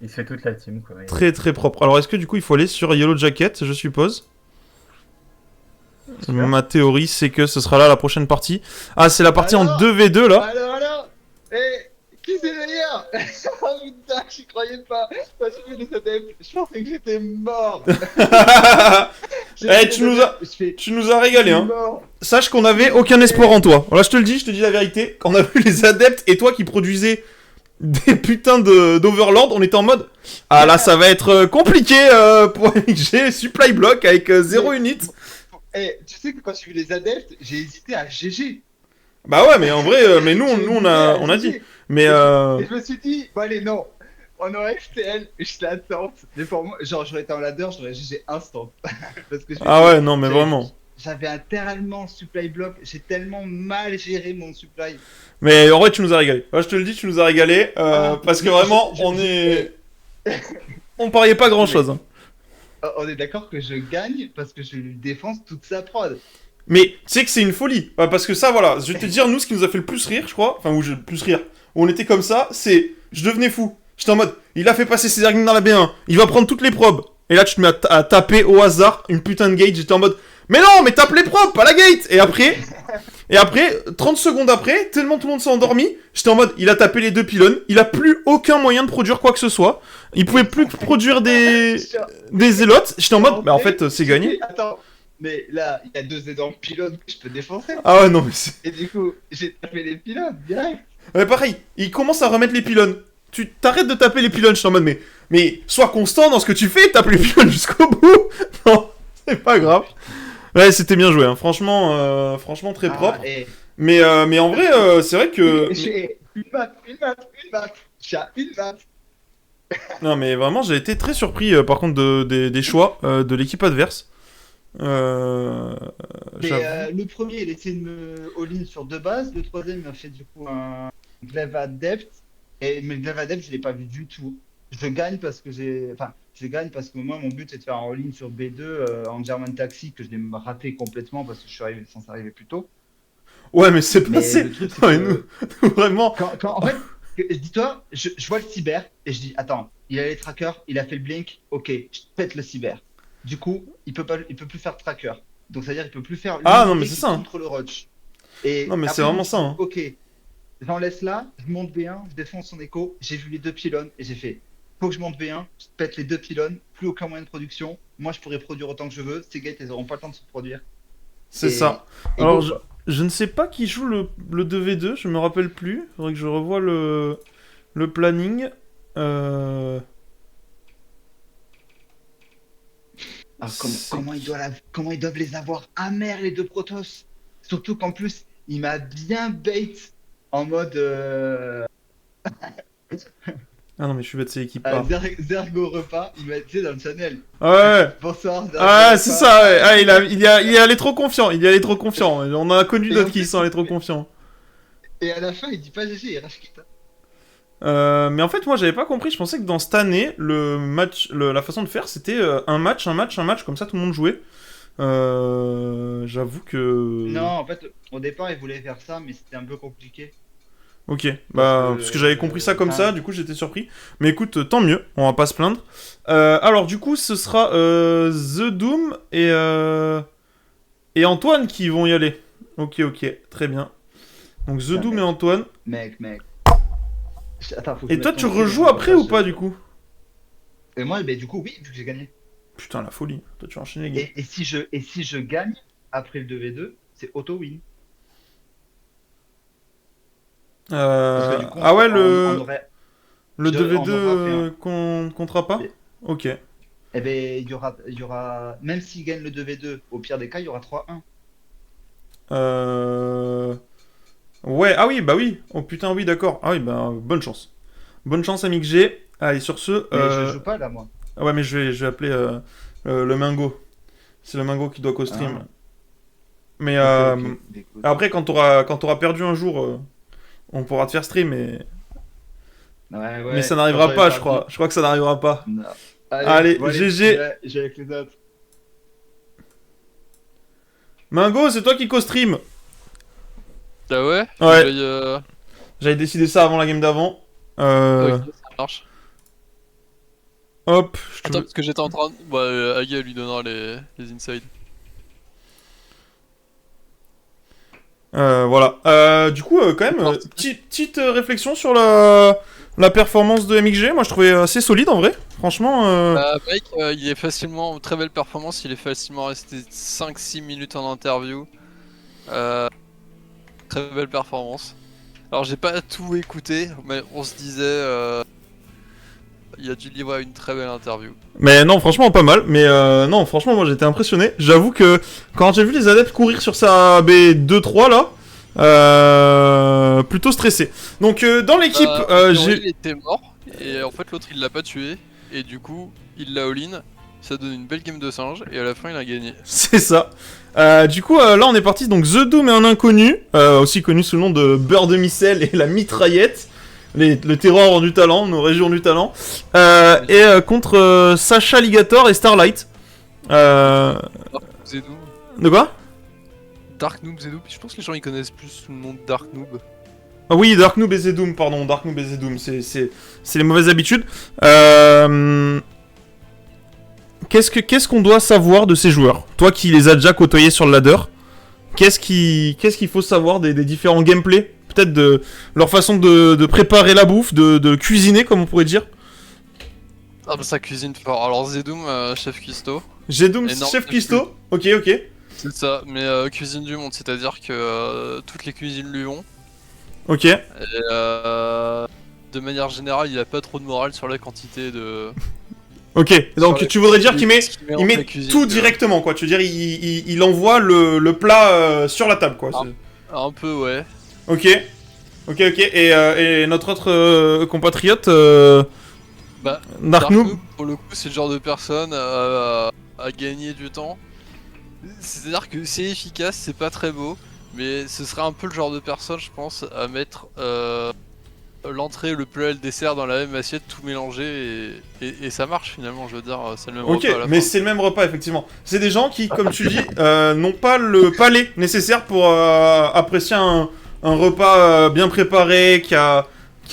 Il fait toute la team, quoi. Très très propre. Alors est-ce que du coup il faut aller sur Yellow Jacket, je suppose? Ma théorie c'est que ce sera là la prochaine partie. Ah, c'est la partie en 2v2 là. Alors qui c'est derrière? Oh putain, j'y croyais pas. Parce que je pensais que j'étais mort. Tu nous as régalé, hein. Sache qu'on avait aucun espoir en toi. Voilà, je te dis la vérité. Quand on a vu les adeptes et toi qui produisais des putains d'Overlord, on était en mode ah là ça va être compliqué pour MXG, supply block avec 0 unit. Tu sais que quand j'ai vu les adeptes, j'ai hésité à GG. Bah ouais, mais en vrai, mais nous on a dit. Mais Et je me suis dit, bon allez, non, on aurait FTL, je l'attends. Mais pour moi, genre j'aurais été en ladder, j'aurais GG instant. Parce que ouais, non mais vraiment. J'avais tellement supply block, j'ai tellement mal géré mon supply. Mais en vrai, tu nous as régalé. Ouais, je te le dis, tu nous as régalé. Parce que vraiment, on pariait pas grand chose. Hein. On est d'accord que je gagne parce que je lui défense toute sa prod. Mais tu sais que c'est une folie. Parce que ça, voilà, je vais te dire, nous, ce qui nous a fait le plus rire, je crois, enfin, plus rire, où on était comme ça, c'est. Je devenais fou. J'étais en mode, il a fait passer ses Zerglings dans la B1, il va prendre toutes les probes. Et là, tu te mets à taper au hasard une putain de gate. J'étais en mode, mais non, mais tape les probes, pas la gate. Et après, Et après, 30 secondes après, tellement tout le monde s'est endormi, j'étais en mode, il a tapé les 2 pylônes, il a plus aucun moyen de produire quoi que ce soit. Il pouvait plus produire des zélotes. J'étais en mode, bah en fait, c'est gagné. Attends, mais là, il y a 2 énormes pylônes que je peux défoncer. Ah ouais, non, mais c'est... Et du coup, j'ai tapé les pylônes, direct. Ouais, pareil, il commence à remettre les pylônes. Tu t'arrêtes de taper les pylônes, je suis en mode, mais sois constant dans ce que tu fais, tape les pylônes jusqu'au bout. Non, c'est pas grave. Ouais, c'était bien joué, hein. Franchement très propre. Mais en vrai, c'est vrai que... J'ai une map. J'ai une map. Non, mais vraiment, j'ai été très surpris, par contre, des choix de l'équipe adverse. Mais J'avoue. le premier, il essaie de me all-in sur 2 bases. Le troisième, il m'a fait du coup un glaive adept. Mais le glaive adept, je l'ai pas vu du tout. Je gagne parce que moi, mon but, c'est de faire un all-in sur B2 en German Taxi, que je l'ai raté complètement parce que je suis censé arriver plus tôt. Ouais, mais c'est Mais passé. le truc, c'est Ouais, que nous, vraiment. en fait, dis-toi, je vois le cyber et je dis, attends, il a les trackers, il a fait le blink, ok, je pète le cyber. Du coup, il peut plus faire de tracker. Donc, c'est-à-dire qu'il peut plus faire Ah, non, mais l'unité c'est qui ça, hein. contre le roach. Et Non, mais c'est après, vraiment ça, hein. ok, j'en laisse là, je monte B1, je défonce son écho, j'ai vu les 2 pylônes et j'ai fait, faut que je monte B1, je pète les 2 pylônes, plus aucun moyen de production. Moi, je pourrais produire autant que je veux, ces gars, ils auront pas le temps de se produire. C'est Et- ça. et Alors, go, quoi. je ne sais pas qui joue le 2v2, je me rappelle plus. Faudrait que je revoie le planning. Ah, C'est- comment ils doivent les avoir amers, les 2 Protoss. Surtout qu'en plus, il m'a bien bait en mode Ah non, mais je suis bête, c'est l'équipe A. Zergo repas. Il m'a dit dans le channel. Ouais. Bonsoir, Zergo Ah, repas. c'est ça, ouais. Ah, il est allé trop confiant. Il est allé trop confiant. On a connu Et d'autres en qui fait, sont allés trop confiants. Et à la fin, il dit pas GG, il rage quitte. Mais en fait, moi, j'avais pas compris. Je pensais que dans cette année, la façon de faire, c'était un match, comme ça, tout le monde jouait. J'avoue que... Non, en fait, au départ, il voulait faire ça, mais c'était un peu compliqué. Ok, bah, que, parce que j'avais compris ça comme enfin- ça, du coup, j'étais surpris. Mais écoute, tant mieux, on va pas se plaindre. Alors, du coup, ce sera The Doom et Antoine qui vont y aller. Ok, très bien. Donc, The Putain, Doom et mec. Antoine. Mec. Attends, faut que Et je toi, mette tu ton truc rejoues en après ou partage. pas, du coup? Et moi, du coup, oui, vu que j'ai gagné. Putain, la folie. Toi, tu enchaînes les games. Et si je gagne après le 2v2, c'est auto-win. Parce que du coup, Ah ouais, on aurait. le on 2v2 aura fait comptera pas? Et- Ok. Eh ben, il y aura. Même s'il gagne le 2v2, au pire des cas, il y aura 3-1. Ouais, ah oui, bah oui. Oh putain, oui, d'accord. Ah oui, bah bonne chance. Bonne chance, Amic G. Allez, sur ce. Mais je joue pas là, moi. Ah ouais, mais je vais appeler le Mingo. C'est le Mingo qui doit co-stream. Ah. Mais Ok. Écoute. après, quand t'auras perdu un jour, on pourra te faire stream. Ouais, Mais ça n'arrivera pas, je crois. Je crois que ça n'arrivera pas. Non. Allez, bon, GG. je vais avec les autres. Mingo, c'est toi qui co-stream. Ah ouais? Ouais. J'avais, J'avais décidé ça avant la game d'avant. Ok, ça marche. Hop. Attends, parce que j'étais en train de... Bah, Aga lui donnera les insides. Voilà. Du coup, quand même, petite réflexion sur la performance de MXG. Moi, je trouvais assez solide en vrai. Franchement. Mec, il est facilement... Très belle performance, il est facilement resté 5-6 minutes en interview. Très belle performance. Alors, j'ai pas tout écouté, mais on se disait... il a dû livrer une très belle interview. Mais non, franchement, pas mal. Mais non, franchement, moi, j'étais impressionné. J'avoue que quand j'ai vu les adeptes courir sur sa B2-3 là, plutôt stressé. Donc, dans l'équipe, Il était mort, et en fait, l'autre, il l'a pas tué. Et du coup, il l'a all-in. Ça donne une belle game de singe, et à la fin, il a gagné. C'est ça. Du coup, là, on est parti. Donc, The Doom et un inconnu, aussi connu sous le nom de Beurre de Micelle et la mitraillette. Le terror du talent, nos régions du talent. Et contre Sacha Alligator et Starlight. Zedou. De quoi? Dark Noob Zedou, je pense que les gens ils connaissent plus sous le nom de Dark Noob. Ah oui, Dark Noob et Zedoom, pardon. Dark Noob et Zedoom, c'est les mauvaises habitudes. Qu'est-ce qu'on doit savoir de ces joueurs? Toi qui les as déjà côtoyés sur le ladder, qu'est-ce qu'il faut savoir des différents gameplays? Peut-être de leur façon de préparer la bouffe, de cuisiner, comme on pourrait dire. Ah bah ça cuisine fort. Alors Zedoum, chef cuistot. Jedoum, Énorme chef cuistot. Ok. C'est ça, mais cuisine du monde, c'est-à-dire que toutes les cuisines lui vont. Ok. Et de manière générale, il a pas trop de morale sur la quantité de... Ok. Donc tu voudrais dire qu'il met en met sa cuisine, tout tu vois. directement, quoi. Tu veux dire, il envoie le plat sur la table, quoi. C'est- Un peu, ouais. Ok. Et notre autre compatriote, Bah, Dark Noob. pour le coup, c'est le genre de personne à gagner du temps. C'est-à-dire que c'est efficace, c'est pas très beau, mais ce serait un peu le genre de personne, je pense, à mettre l'entrée, le plat et le dessert dans la même assiette, tout mélanger, et ça marche finalement, je veux dire, c'est le même Ok, repas à la mais fin. c'est le même repas, effectivement. C'est des gens qui, comme tu dis, n'ont pas le palais nécessaire pour apprécier un repas bien préparé, qui a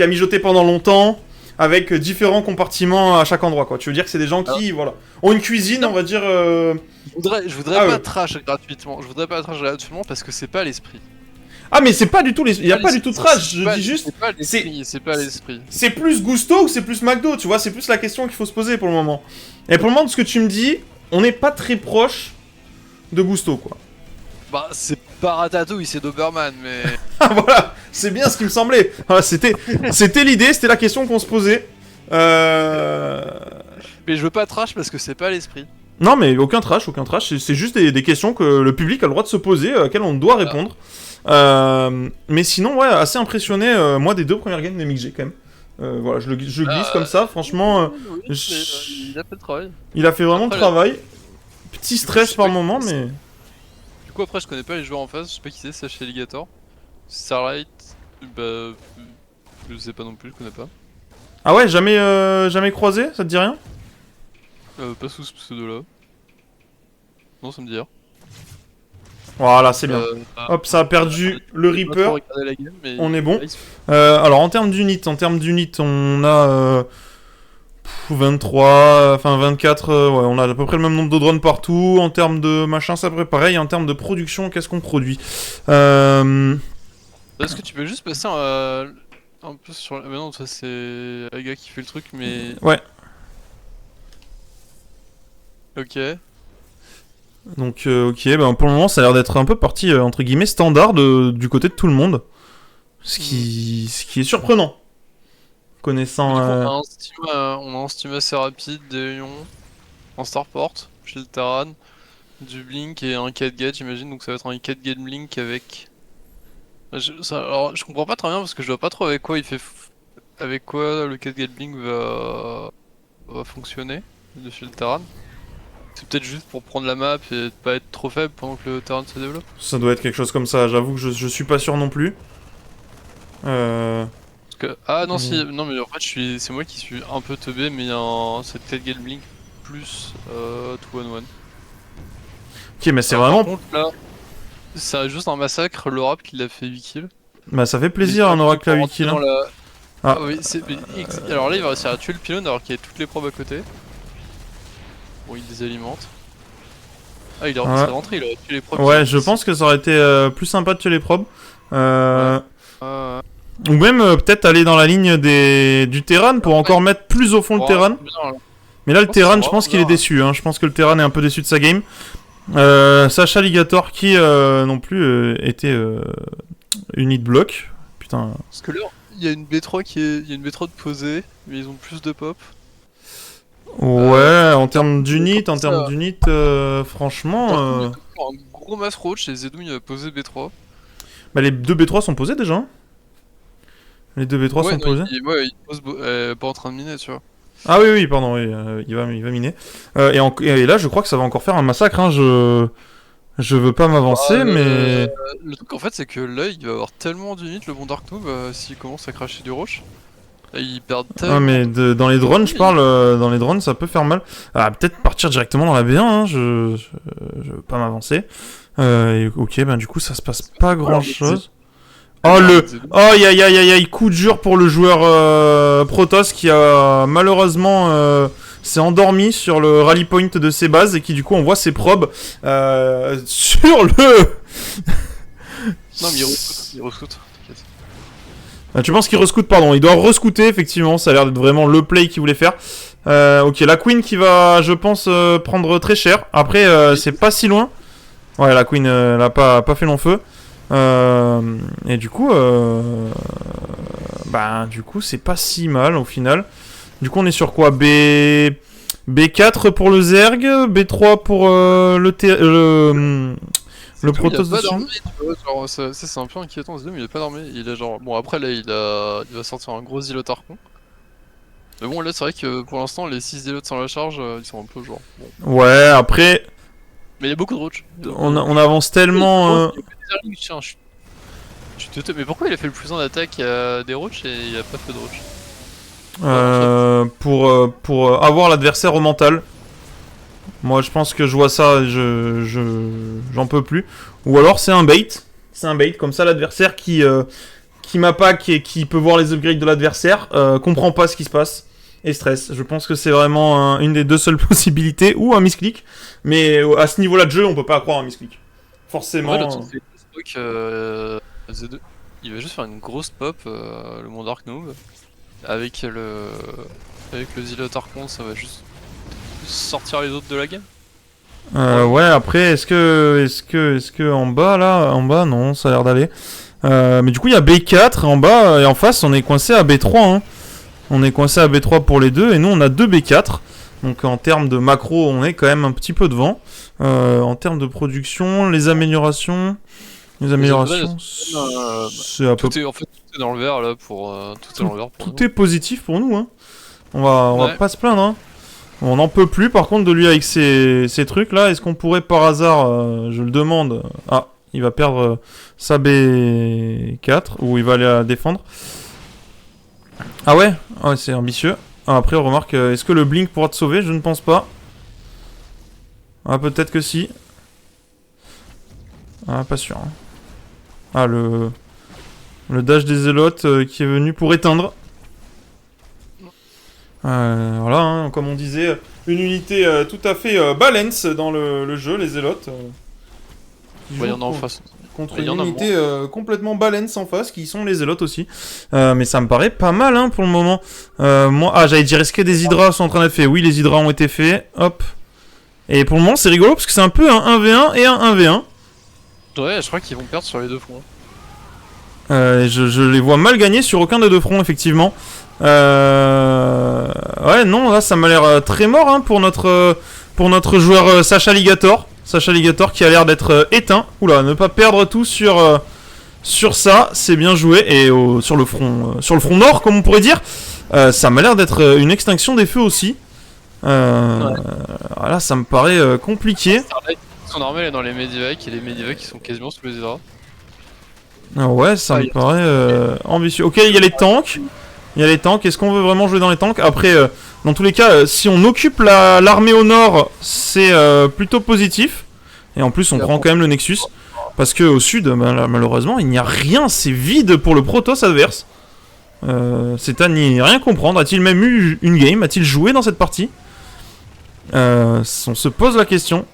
mijoté pendant longtemps, avec différents compartiments à chaque endroit, quoi. Tu veux dire que c'est des gens qui, voilà, ont une cuisine, on va dire... Je voudrais Ah pas ouais. trash gratuitement, parce que c'est pas l'esprit. Ah, mais c'est pas du tout... Il y a pas du tout de trash, je dis juste... C'est pas l'esprit. C'est plus Gusto ou c'est plus McDo, tu vois, c'est plus la question qu'il faut se poser pour le moment. Et pour le moment, de ce que tu me dis, on n'est pas très proche de Gusto, quoi. Bah, c'est pas Ratatouille, c'est Doberman, mais... Ah voilà, c'est bien ce qui me semblait. Voilà, c'était l'idée, c'était la question qu'on se posait. Mais je veux pas trash parce que c'est pas l'esprit. Non, mais aucun trash, c'est juste des questions que le public a le droit de se poser, auxquelles on doit répondre. Mais sinon, ouais, assez impressionné, moi, des 2 premières games de MXG, quand même. Voilà, je glisse comme ça, franchement, Oui, mais, il a fait le travail. il a fait vraiment Après, le travail. Petit stress je sais par pas moment, qui- mais... Du coup, après, je connais pas les joueurs en face, je sais pas qui c'est, Sacha Alligator. Starlight, bah... Je sais pas non plus, je connais pas. Ah ouais, jamais croisé, ça te dit rien? Pas sous ce pseudo-là. Non, ça me dit rien. Voilà, c'est bien. Ah, Hop, ça a perdu le j'ai pas trop Reaper. regardé la game, mais... On est bon. Ah, il se- Alors en termes d'unit, on a 23, enfin 24, ouais, on a à peu près le même nombre de drones partout. En termes de machin, c'est à peu près pareil. En termes de production, qu'est-ce qu'on produit? Est-ce que tu peux juste passer un peu sur... Mais non, ça c'est Aga qui fait le truc, mais... Ouais. Ok. Donc ok, ben pour le moment ça a l'air d'être un peu parti entre guillemets standard du côté de tout le monde. Ce qui est surprenant. Connaissant... Du coup, on a un Steam assez rapide, des Lions, un Starport, chez le Terran, du Blink et un 4 gauge j'imagine, donc ça va être un 4 gauge Blink avec... alors je comprends pas très bien parce que je vois pas trop avec quoi avec quoi le 4 gauge Blink va fonctionner dessus le Terran. C'est peut-être juste pour prendre la map et de pas être trop faible pendant que le Terran se développe. Ça doit être quelque chose comme ça, j'avoue que je suis pas sûr non plus. Parce que... Ah non, Mhm. si, non mais en fait c'est moi qui suis un peu teubé, mais il y a cette 4 gauge Blink plus 2-1-1. Ok, mais c'est Alors, vraiment... Par contre, là, c'est juste un massacre, l'Europe qui l'a fait 8 kills. Bah ça fait plaisir un oracle à 8 kills. Hein. Ah Ah. oui, alors là, il va réussir à tuer le pylône alors qu'il y a toutes les probes à côté. Bon, il les alimente. Ah, il est rentré, il aurait tué les probes. Ouais, je pense que ça aurait été plus sympa de tuer les probes. Ou même peut-être aller dans la ligne du Terran pour encore mettre plus au fond le Terran. Mais là, le pense Terran, que je c'est pense qu'il est vraiment déçu. Hein. Je pense que le Terran est un peu déçu de sa game. Sacha Alligator qui non plus était unit block. Putain. Parce que là, il y a une B3 il y a une B3 de posée, mais ils ont plus de pop. Ouais, en termes comme ça. d'unit, franchement. Un gros mass roach et Zedoum il a posé B3. Bah, les 2 B3 sont posés déjà. Hein. Les 2 B3 sont posés. Il pose pas en train de miner, tu vois. Ah oui, pardon, oui, il va miner. Et là, je crois que ça va encore faire un massacre. Hein. Je veux pas m'avancer, mais. Le truc en fait, c'est que là, il va avoir tellement d'units, le bon Dark Noob, s'il commence à cracher du roche. Là, ils perdent tellement. Ah, mais dans les drones, je parle, dans les drones, ça peut faire mal. Ah, peut-être partir directement dans la B1, hein. Je veux pas m'avancer. Ok, ben du coup, ça se passe pas grand chose. Oh aïe, coup dur pour le joueur Protoss qui a malheureusement s'est endormi sur le rally point de ses bases et qui du coup on voit ses probes sur Non, mais il rescoute, t'inquiète. Ah, tu penses qu'il rescoute, pardon, il doit rescouter, effectivement, ça a l'air d'être vraiment le play qu'il voulait faire. Ok, la Queen qui va, je pense, prendre très cher. Après, c'est pas si loin. Ouais, la Queen, elle a pas fait long feu. Et du coup, c'est pas si mal au final. Du coup, on est sur quoi? B4 pour le Zerg, B3 pour le Protoss Il a pas dessus. dormi, tu vois, genre, c'est un peu inquiétant, ce dame, il a pas dormi. Il est genre. Bon, après, là, il va sortir un gros îlot Tarkon. Mais bon, là, c'est vrai que pour l'instant, les 6 îlots sans la charge, ils sont un peu genre. Bon. Ouais, après, Mais il y a beaucoup de roach. on avance tellement. Tiens, mais pourquoi il a fait le plus 1 d'attaque à des roach et il a pas fait de roach? Pour avoir l'adversaire au mental. Moi, je pense que je vois ça, j'en peux plus. Ou alors, c'est un bait. C'est un bait, comme ça, l'adversaire qui m'attaque et qui peut voir les upgrades de l'adversaire, comprend pas ce qui se passe et stress. Je pense que c'est vraiment une des deux seules possibilités, ou un misclick. Mais à ce niveau-là de jeu, on peut pas croire un misclick. Forcément. En fait, c'est Spock Z2. Il va juste faire une grosse pop, le monde Dark Noob. Avec le Zilot Archon, ça va juste sortir les autres de la game. Ouais, après, est-ce que en bas là, en bas non, ça a l'air d'aller. Mais du coup, il y a B4 en bas et en face, on est coincé à B3. Hein. On est coincé à B3 pour les deux et nous, on a deux B4. Donc en termes de macro, on est quand même un petit peu devant. En termes de production, les améliorations, c'est à peu En fait, tout est dans le vert là pour tout est dans le vert pour tout est positif pour nous. Hein. On va pas se plaindre. Hein. On n'en peut plus par contre de lui avec ces trucs là. Est-ce qu'on pourrait par hasard, je le demande, il va perdre sa B4 ou il va aller la défendre. Ah ouais, c'est ambitieux. Après on remarque, est-ce que le Blink pourra te sauver? Je ne pense pas. Ah peut-être que si. Ah pas sûr. Hein. Ah le dash des zélotes qui est venu pour éteindre. Voilà, hein, comme on disait, une unité tout à fait balance dans le jeu, les zélotes. il y en a en face. Contre une unité complètement balance en face, qui sont les zélotes aussi. Mais ça me paraît pas mal hein, pour le moment. J'allais dire, est-ce que des hydras sont en train d'être faits? Oui, les hydras ont été faits. Hop. Et pour le moment, c'est rigolo parce que c'est un peu un 1v1 et un 1v1. Ouais, je crois qu'ils vont perdre sur les deux fronts. Je les vois mal gagner sur aucun des deux fronts, effectivement. Ouais, non, là, ça m'a l'air très mort hein, pour notre joueur Sacha Ligator. Sacha Ligator qui a l'air d'être éteint. Oula, ne pas perdre tout sur ça, c'est bien joué. Et sur le front nord, comme on pourrait dire, ça m'a l'air d'être une extinction des feux aussi. Là, ça me paraît compliqué. Son armée elle est dans les Medivacs et les Medivacs qui sont quasiment sous les hydras. Ouais, ça me paraît ambitieux. Ok, il y a les tanks. Est-ce qu'on veut vraiment jouer dans les tanks? Après, dans tous les cas, si on occupe l'armée au nord, c'est plutôt positif. Et en plus, on prend quand même le Nexus. Parce que au sud, malheureusement, il n'y a rien. C'est vide pour le Protoss adverse. C'est à n'y rien comprendre. A-t-il même eu une game? A-t-il joué dans cette partie? On se pose la question.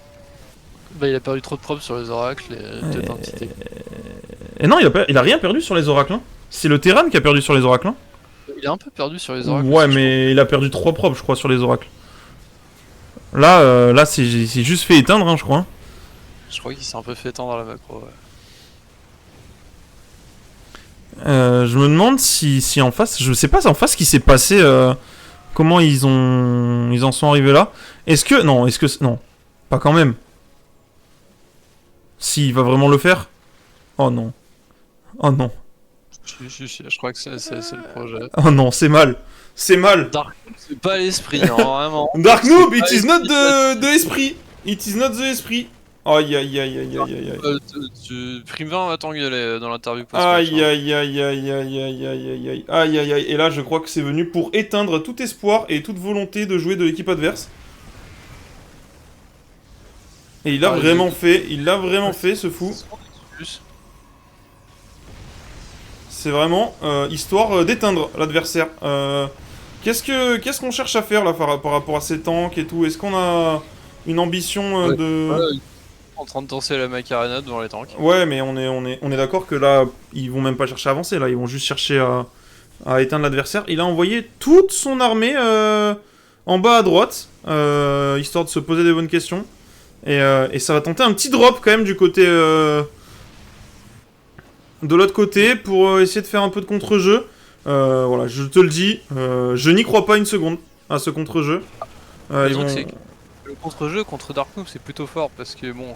Bah, il a perdu trop de probes sur les oracles et peut-être un petit. Et non, il a rien perdu sur les oracles. Hein. C'est le Terran qui a perdu sur les oracles. Hein. Il a un peu perdu sur les oracles. Ouais, mais il a perdu 3 probes, je crois, sur les oracles. Là, c'est juste fait éteindre, hein, je crois. Je crois qu'il s'est un peu fait éteindre la macro, ouais. Je me demande si en face... Je sais pas en face ce qui s'est passé... comment ils en sont arrivés là. Est-ce que... Non, non. Pas quand même. S'il va vraiment le faire. Oh non. Oh non. Je crois que c'est le projet. Oh non, c'est mal. C'est mal. Dark Noob, c'est pas l'esprit, hein, vraiment. Dark Noob, it is not the esprit. It is not the esprit. Aïe aïe aïe aïe aïe aïe. Prime 20 va t'engueuler dans l'interview post. Aïe aïe aïe aïe aïe aïe aïe aïe aïe aïe aïe aïe. Et là, je crois que c'est venu pour éteindre tout espoir et toute volonté de jouer de l'équipe adverse. Et il l'a vraiment fait. Il l'a vraiment fait, ce fou. C'est vraiment histoire d'éteindre l'adversaire. Qu'est-ce qu'on cherche à faire là par rapport à ces tanks et tout? Est-ce qu'on a une ambition de... en train de danser la Macarena devant les tanks. Ouais, mais on est d'accord que là, ils vont même pas chercher à avancer, là, ils vont juste chercher à éteindre l'adversaire. Il a envoyé toute son armée en bas à droite, histoire de se poser des bonnes questions. Et ça va tenter un petit drop quand même du côté... de l'autre côté, pour essayer de faire un peu de contre-jeu. Voilà, je te le dis, je n'y crois pas une seconde à ce contre-jeu. Le Ils truc, vont... c'est que le contre-jeu contre Dark Noob, c'est plutôt fort parce que bon,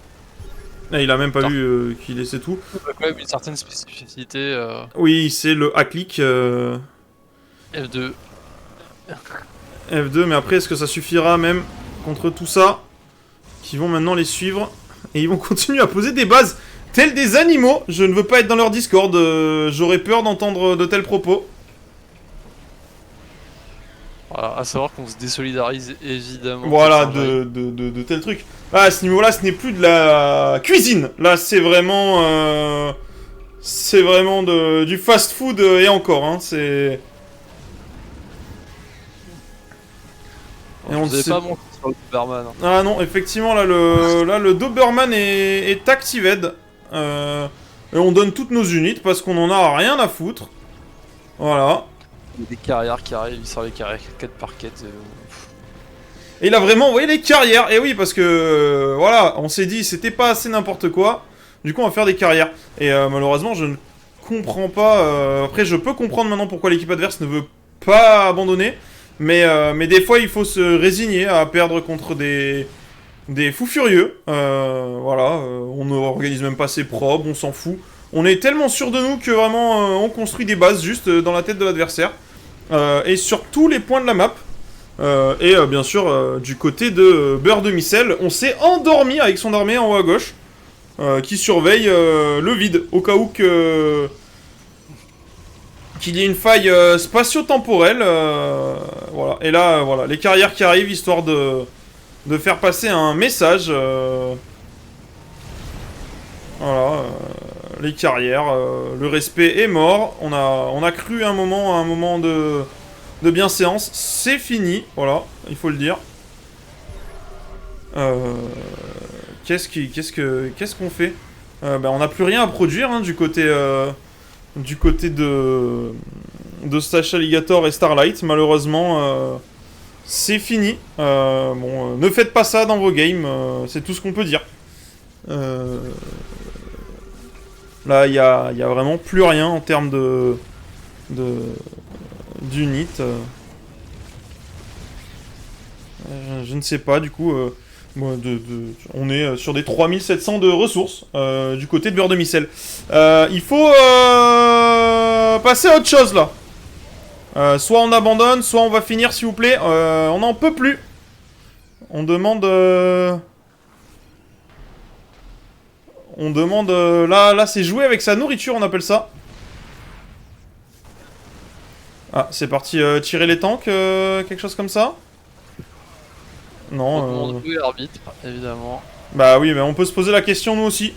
Il a même pas Dark vu qu'il laissait tout. Noob a quand même une certaine spécificité Oui, c'est le hack-click F2. F2, mais après, est-ce que ça suffira même contre tout ça? Qui vont maintenant les suivre. Et ils vont continuer à poser des bases tels des animaux. Je ne veux pas être dans leur Discord, j'aurais peur d'entendre de tels propos. Voilà, à savoir qu'on se désolidarise évidemment. Voilà, de Saint-Jean. de tels trucs. Ah, à ce niveau-là, ce n'est plus de la cuisine. Là, c'est vraiment... c'est vraiment du fast-food et encore, hein, c'est... Et Je on vous ai sait- pas montré sur le Superman. Hein. Ah non, effectivement, là, le Doberman est activated. Et on donne toutes nos unités parce qu'on en a rien à foutre. Voilà. Il y a des carrières qui arrivent, il sort les carrières 4 par 4. Et il a vraiment envoyé les carrières. Et oui, parce que, voilà, on s'est dit, c'était pas assez n'importe quoi. Du coup, on va faire des carrières. Et malheureusement, je ne comprends pas... après, je peux comprendre maintenant pourquoi l'équipe adverse ne veut pas abandonner. Mais des fois, il faut se résigner à perdre contre des fous furieux. Voilà, on n'organise même pas ses probes, on s'en fout. On est tellement sûr de nous que vraiment, on construit des bases juste dans la tête de l'adversaire. Et sur tous les points de la map. Bien sûr, du côté de Beurre de Micelle, on s'est endormi avec son armée en haut à gauche. Qui surveille le vide, au cas où qu'il y ait une faille spatio-temporelle. Voilà. Et là, voilà, les carrières qui arrivent, histoire de faire passer un message. Voilà, les carrières, le respect est mort. On a cru un moment de bienséance. C'est fini, voilà, il faut le dire. Qu'est-ce qu'on fait? On n'a plus rien à produire hein, du côté de Stash Alligator et Starlight. Malheureusement, c'est fini. Ne faites pas ça dans vos games, c'est tout ce qu'on peut dire. Là, il y a vraiment plus rien en termes d'unit. Je ne sais pas, du coup... on est sur des 3700 de ressources du côté de Beurre de Micelle. Il faut passer à autre chose là. Soit on abandonne, soit on va finir s'il vous plaît. On n'en peut plus. On demande... On demande... là c'est jouer avec sa nourriture, on appelle ça. Ah, c'est parti tirer les tanks, quelque chose comme ça. Non. On peut arbitre, évidemment. Bah oui, mais on peut se poser la question nous aussi.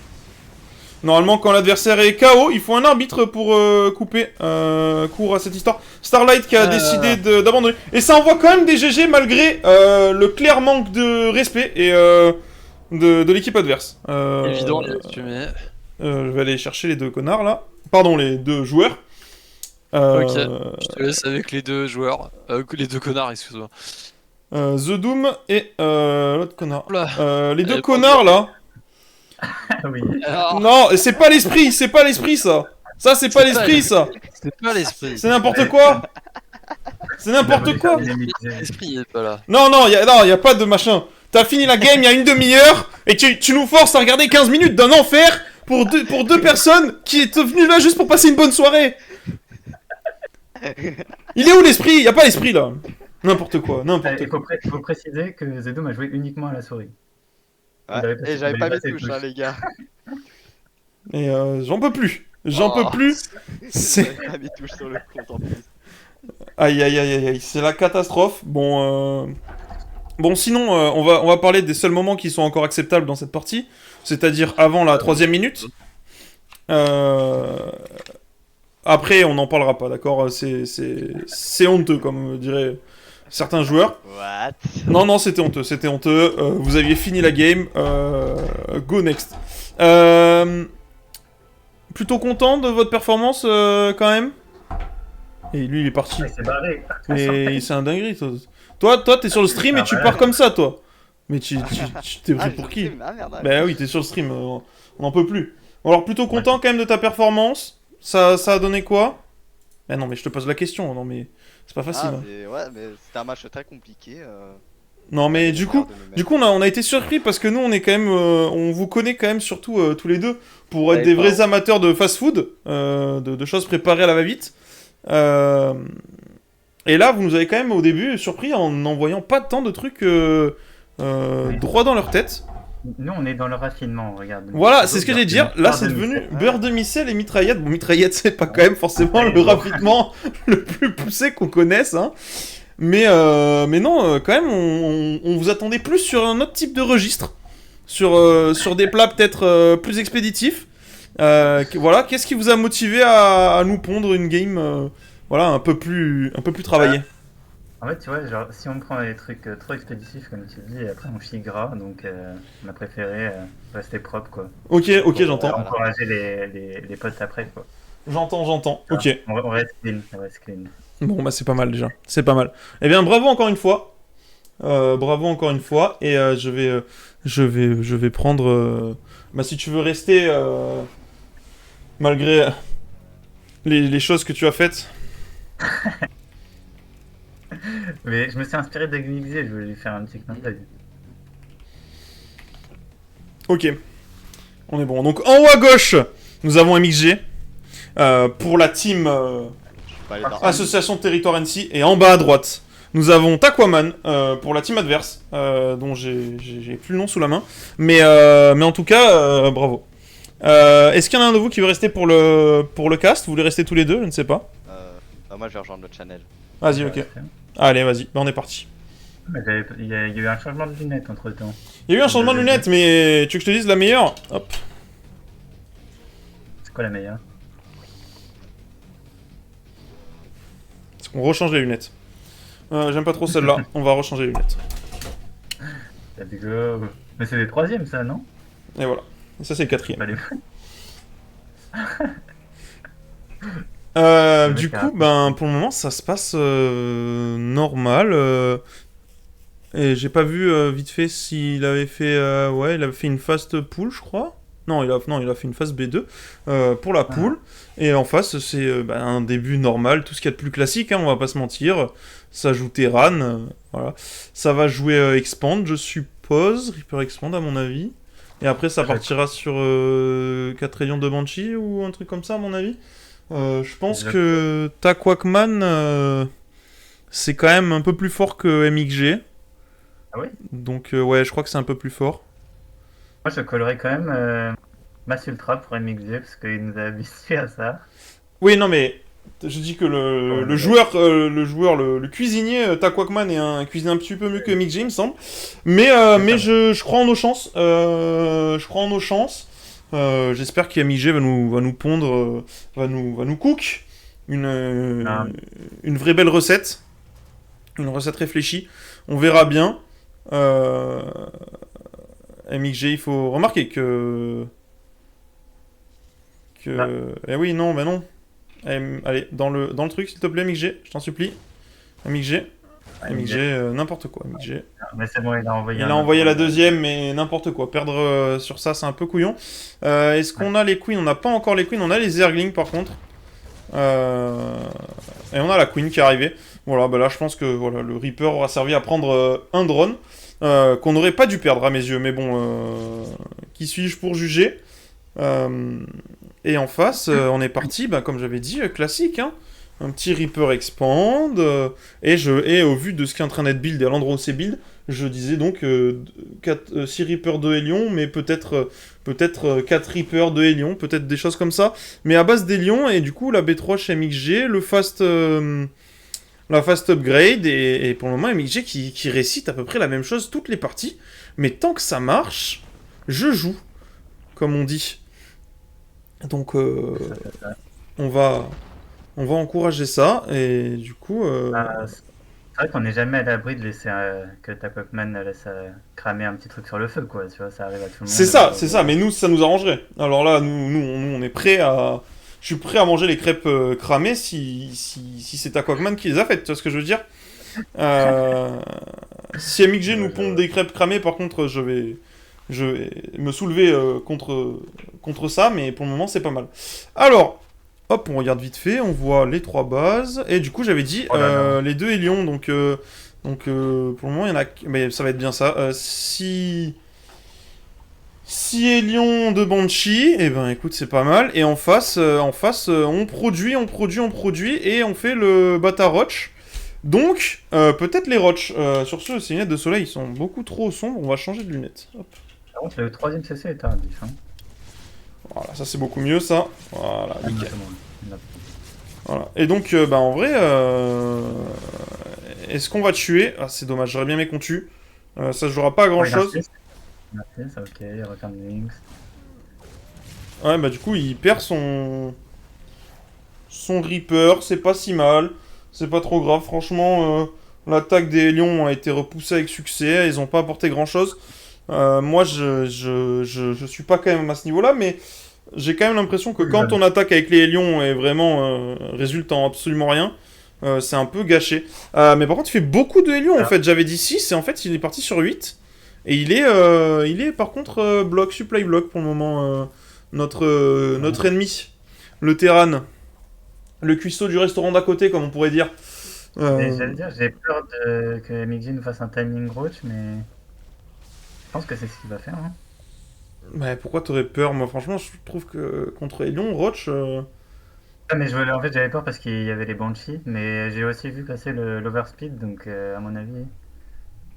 Normalement, quand l'adversaire est KO, il faut un arbitre pour couper court à cette histoire. Starlight qui a décidé d'abandonner. Et ça envoie quand même des GG malgré le clair manque de respect et de l'équipe adverse. Évident, tu mets. Je vais aller chercher les deux connards là. Pardon, les deux joueurs. Ok, je te laisse avec les deux joueurs. Les deux connards, excuse-moi. The Doom et l'autre connard. Oula. Les deux connards là. Oui. Alors, Non, c'est pas l'esprit ça. Ça c'est pas l'esprit ça. c'est pas l'esprit. C'est n'importe quoi. C'est n'importe quoi. L'esprit est pas là. Non, y a pas de machin. T'as fini la game il y a une demi-heure et tu nous forces à regarder 15 minutes d'un enfer pour deux personnes qui est venues là juste pour passer une bonne soirée. Il est où l'esprit? Y a pas l'esprit là. N'importe quoi, n'importe quoi. Il faut préciser que Zedom a joué uniquement à la souris. Ouais, et j'avais pas mes touches, hein, les gars. Et j'en peux plus. J'en peux plus. C'est... J'avais pas mes touches sur le compte en plus. Aïe, c'est la catastrophe. Bon, sinon, on va parler des seuls moments qui sont encore acceptables dans cette partie, c'est-à-dire avant la 3ème minute. Après, on n'en parlera pas, d'accord? C'est honteux, comme dirait certains joueurs. What? Non, non, c'était honteux, c'était honteux. Vous aviez fini la game. Go next. Plutôt content de votre performance quand même. Et lui, il est parti. Il s'est barré. Et c'est un dinguerie, toi. Toi, t'es sur le stream et tu pars comme ça, toi. Mais tu t'es pris pour qui? Ah merde. Bah oui, t'es sur le stream, on n'en peut plus. Alors, plutôt content quand même de ta performance. Ça a donné quoi? Bah non, mais je te pose la question, non mais c'est pas facile. Hein. Ouais, mais c'était un match très compliqué. Non mais du coup on a été surpris parce que nous on est quand même, on vous connaît quand même surtout tous les deux pour être des vrais amateurs de fast-food, de choses préparées à la va-vite. Et là vous nous avez quand même au début surpris en n'envoyant pas tant de trucs droit dans leur tête. Nous, on est dans le raffinement, regarde. Voilà, c'est ce que j'allais dire. Là, c'est devenu beurre de micelle et mitraillette. Bon, mitraillette, c'est pas quand même forcément le raffinement le plus poussé qu'on connaisse, hein. Mais non, quand même, on vous attendait plus sur un autre type de registre. Sur des plats peut-être plus expéditifs. Voilà, qu'est-ce qui vous a motivé à nous pondre une game voilà, un peu plus travaillée? En fait, tu vois, genre, si on prend des trucs trop expéditifs, comme tu dis, et après on chie gras, donc on a préféré rester propre, quoi. Ok, j'entends. Encourager les potes après, quoi. J'entends, ok. On reste clean, on reste clean. Bon, bah c'est pas mal déjà, c'est pas mal. Eh bien, bravo encore une fois. Et je vais prendre... Bah si tu veux rester, malgré les choses que tu as faites... Mais je me suis inspiré d'Agnixé, je voulais lui faire un petit clin d'œil. Ok, on est bon. Donc en haut à gauche, nous avons MXG pour la team Association Territoire NC. Et en bas à droite, nous avons Takwaman pour la team adverse, dont j'ai plus le nom sous la main. Mais en tout cas, bravo. Est-ce qu'il y en a un de vous qui veut rester pour le cast? Vous voulez rester tous les deux? Je ne sais pas. Moi je vais rejoindre le channel. Vas-y, ok. Allez, vas-y, bah, on est parti. Il y a eu un changement de lunettes entre temps. Il y a eu un changement de lunettes, mais tu veux que je te dise la meilleure? Hop. C'est quoi la meilleure? C'est qu'on rechange les lunettes. J'aime pas trop celle-là, on va rechanger les lunettes. Let's go. Mais c'est les troisièmes, ça, non? Et voilà. Et ça, c'est le quatrième. Allez. Du coup, ben, pour le moment, ça se passe normal. Et j'ai pas vu vite fait s'il avait fait... ouais, il avait fait une fast pool, je crois. Non, il a fait une phase B2 pour la pool. Et en face, c'est un début normal, tout ce qu'il y a de plus classique, hein, on va pas se mentir. Ça joue Terran, voilà. Ça va jouer Expand, je suppose. Reaper Expand, à mon avis. Et après, ça partira sur 4 rayons de Banshee ou un truc comme ça, à mon avis. Je pense que Takwakman, c'est quand même un peu plus fort que MXG. Ah oui? Donc, ouais, je crois que c'est un peu plus fort. Moi, je collerais quand même Mass Ultra pour MXG parce qu'il nous a habitués à ça. Oui, non, mais je dis que le joueur, le cuisinier, Takwakman est un cuisinier un petit peu mieux que MXG, il me semble. Mais je crois en nos chances. J'espère qu'MXG va nous pondre, va nous cook une vraie belle recette. Une recette réfléchie. On verra bien. MXG, il faut remarquer que... Eh oui, non, bah non. Allez, dans le truc, s'il te plaît, MXG, je t'en supplie. MXG, n'importe quoi, MXG. Mais c'est bon, il a envoyé. Il a envoyé la deuxième, mais n'importe quoi. Perdre sur ça, c'est un peu couillon. Est-ce qu'on a les queens? On n'a pas encore les queens, on a les Zerglings par contre. Et on a la queen qui est arrivée. Voilà, bah là je pense que voilà, le Reaper aura servi à prendre un drone. Qu'on n'aurait pas dû perdre à mes yeux, mais bon, qui suis-je pour juger? Et en face, on est parti, bah, comme j'avais dit, classique, hein. Un petit Reaper Expand, et au vu de ce qui est en train d'être build et à l'endroit où c'est build, je disais donc 6 Reaper de Hélion, mais peut-être 4 Reaper de Hélion, peut-être des choses comme ça, mais à base d'Hélion, et du coup la B3 chez MXG, la fast upgrade, et pour le moment MXG qui récite à peu près la même chose toutes les parties, mais tant que ça marche, je joue, comme on dit. Donc on va encourager ça, et du coup... Ça C'est vrai qu'on n'est jamais à l'abri de laisser que ta Cockman laisse cramer un petit truc sur le feu, quoi. Tu vois, ça arrive à tout le monde. C'est ça, mais nous, ça nous arrangerait. Alors là, nous, on est prêts à... Je suis prêt à manger les crêpes cramées si c'est ta Quackman qui les a faites, tu vois ce que je veux dire Si MXG nous pond des crêpes cramées, par contre, je vais me soulever contre ça, mais pour le moment, c'est pas mal. Alors, hop, on regarde vite fait, on voit les 3 bases, et du coup, j'avais dit Oh là là. les 2 Hélions, donc pour le moment, il y en a... Mais ça va être bien ça. Si Hélion de Banshee, eh ben écoute, c'est pas mal. Et en face, on produit, et on fait le Bata Roach. Donc, peut-être les Roach. Sur ce, ces lunettes de soleil, ils sont beaucoup trop sombres, on va changer de lunettes. Hop. Par contre, le troisième CC est tardif. Hein. Voilà, ça c'est beaucoup mieux, ça. Voilà, Ah, nickel. c'est bon. Voilà. Et donc, bah en vrai, est-ce qu'on va tuer? Ah, c'est dommage, j'aurais bien aimé qu'on tue. Ça jouera pas à grand chose. Merci, ça ok, return links. Ouais, bah du coup, il perd son Reaper, c'est pas si mal. C'est pas trop grave, franchement, l'attaque des Lions a été repoussée avec succès, ils ont pas apporté grand chose. Moi, je suis pas quand même à ce niveau-là, mais j'ai quand même l'impression que quand on attaque avec les Lions et vraiment résulte en absolument rien, c'est un peu gâché. Mais par contre, il fait beaucoup de Hélions en fait. J'avais dit 6 et en fait, il est parti sur 8. Et il est par contre bloc, supply block pour le moment, notre ennemi, le Terran. Le cuistot du restaurant d'à côté, comme on pourrait dire. Mais j'allais dire, j'ai peur que MXG nous fasse un timing roach, mais je pense que c'est ce qu'il va faire. Hein. Mais pourquoi t'aurais peur? Moi, franchement, je trouve que contre Elion, Roach... Ah, mais en fait, j'avais peur parce qu'il y avait les Banshees, mais j'ai aussi vu passer l'Overspeed, donc à mon avis,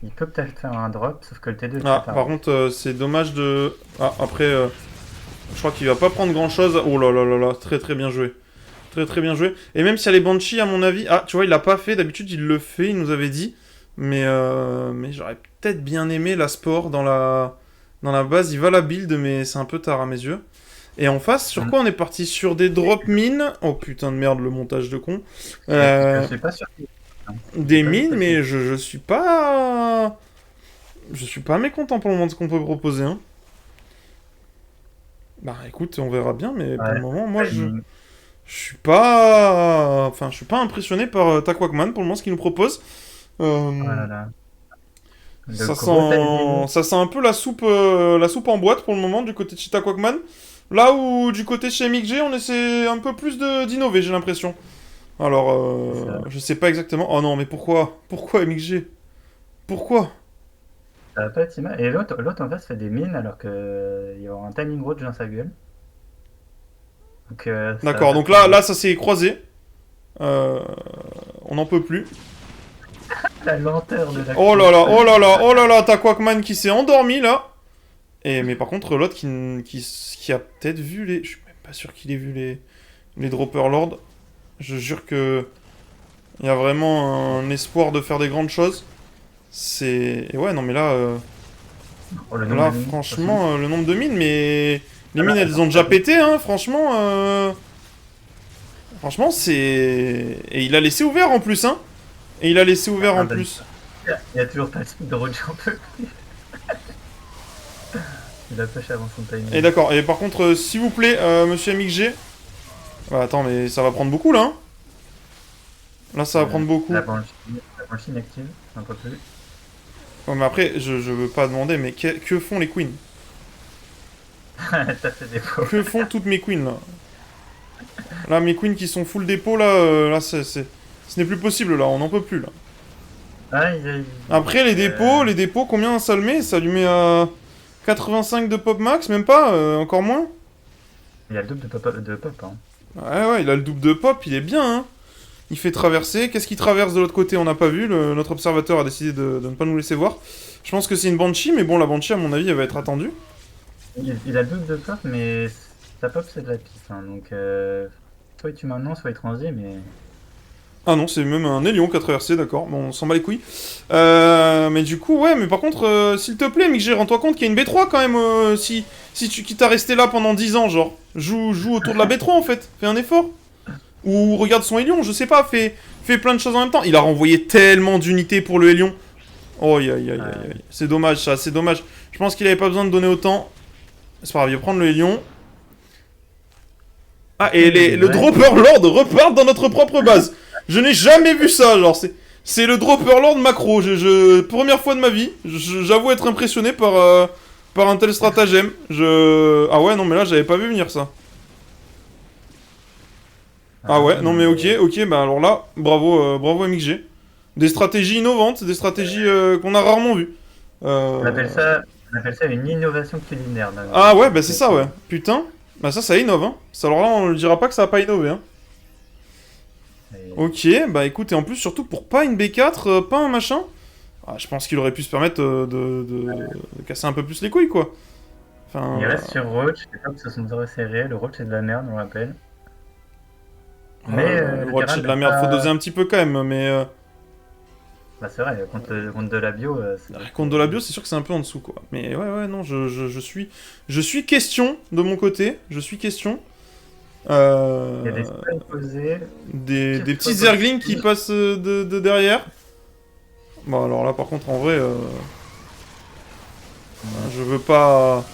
il peut peut-être faire un drop, sauf que le T2 est Ah, très par tard. contre, c'est dommage de... Ah, après, je crois qu'il va pas prendre grand-chose. Oh là là là là, très très bien joué. Très très bien joué. Et même s'il y a les Banshees, à mon avis... Ah, tu vois, il l'a pas fait. D'habitude, il le fait, il nous avait dit. Mais j'aurais peut-être bien aimé la Spore dans la base. Il va la build, mais c'est un peu tard à mes yeux. Et en face, sur quoi on est parti? Sur des drop mines. Oh putain de merde, le montage de con. Je suis pas sûr qu'il... Des pas mines, possible. mais je suis pas... Je suis pas mécontent pour le moment de ce qu'on peut proposer. Hein. Bah écoute, on verra bien, mais pour Ouais, le moment, moi je timing. suis pas... Enfin, je suis pas impressionné par Takwakman pour le moment, ce qu'il nous propose. Oh là là. Le Ça gros timing. sent un peu la soupe en boîte pour le moment du côté de chez Takwakman. Là où du côté de chez MXG, on essaie un peu plus d'innover, j'ai l'impression. Alors, Ça je sais pas exactement. Oh non, mais pourquoi? Pourquoi MXG? Pourquoi? ça va pas être si mal. Et l'autre en face fait des mines alors que il y aura un timing roach dans sa gueule. Donc, ça va D'accord, pas donc trop là, ça s'est croisé. On n'en peut plus. la lenteur de la Oh là là, oh là là, oh là là, t'as Quackman qui s'est endormi là. Mais par contre, l'autre qui a peut-être vu les... Je suis même pas sûr qu'il ait vu les Dropper Lord. Je jure que... Il y a vraiment un espoir de faire des grandes choses. C'est... Et ouais, non mais là... Oh, le nombre Là, de mines, franchement, le nombre de mines, mais... Les Ah mines, bah, elles ont déjà pété, hein, franchement... Franchement, c'est... Et il a laissé ouvert en plus, hein. Et il a laissé ouvert en bah, plus. il y a toujours pas de speed de roach un peu. Il a pêché avant son timing. Et d'accord, et par contre, s'il vous plaît, monsieur MXG... Bah, attends, mais ça va prendre beaucoup, là, hein. Là, ça va prendre beaucoup. La Banshee inactive, un peu plus. Ouais, mais après, je veux pas demander, mais que font les queens? T'as fait des faux. Que font toutes mes queens, là? Là, mes queens qui sont full dépôt, là, ce n'est plus possible, là, on n'en peut plus, là. Ah, Après, les dépôts, combien ça le met? Ça lui met à 85 de pop max, même pas, encore moins? il y a le double de pop hein. Ouais, il a le double de pop, il est bien, hein. Il fait traverser. Qu'est-ce qu'il traverse de l'autre côté? On n'a pas vu. Notre observateur a décidé de ne pas nous laisser voir. Je pense que c'est une Banshee, mais bon, la Banshee, à mon avis, elle va être attendue. Il a le double de pop, mais sa pop c'est de la piste. Hein, donc, soit il tue maintenant, soit il transit, mais. Ah non, c'est même un Hélion qui a traversé, d'accord. Bon, on s'en bat les couilles. Mais du coup, ouais, mais par contre, s'il te plaît, MXG, rends-toi compte qu'il y a une B3 quand même. Si tu quittes à rester là pendant 10 ans, genre. Joue autour de la B3 en fait. Fais un effort. Ou regarde son Hélion, je sais pas, fait plein de choses en même temps. Il a renvoyé tellement d'unités pour le Hélion. Oh, aïe, aïe, aïe, aïe. C'est dommage, ça, c'est dommage. Je pense qu'il avait pas besoin de donner autant. C'est pas grave, il va prendre le Hélion. Ah, et le Dropper Lord repart dans notre propre base. Je n'ai jamais vu ça, genre, c'est le Dropper Lord macro. Première fois de ma vie, j'avoue être impressionné par un tel stratagème. Ah ouais, non, mais là, j'avais pas vu venir ça. Ah ouais, non mais ok, bah alors là, bravo MXG. Des stratégies innovantes, des stratégies qu'on a rarement vues. On appelle ça une innovation culinaire. Ah ouais, bah c'est ça, ouais. Putain, bah ça innove, hein. Alors là, on ne dira pas que ça va pas innover, hein. Et- Ok, bah écoute, et en plus, surtout pour pas une B4, pas un machin, je pense qu'il aurait pu se permettre de casser un peu plus les couilles, quoi. Enfin, Il reste sur Roach, les tops se sont resserrés, le Roach c'est de la merde, on rappelle. Mais le le Roach, terrain c'est de la n'est merde, pas- faut doser un petit peu quand même, mais... Bah c'est vrai, contre de la bio, Contre de la bio, c'est sûr que c'est un peu en dessous, quoi. Mais ouais, non, je suis question de mon côté. Je suis question. il y a des spells posés. Des petits zerglings qui passent de derrière. Bon, alors là, par contre, en vrai, je veux pas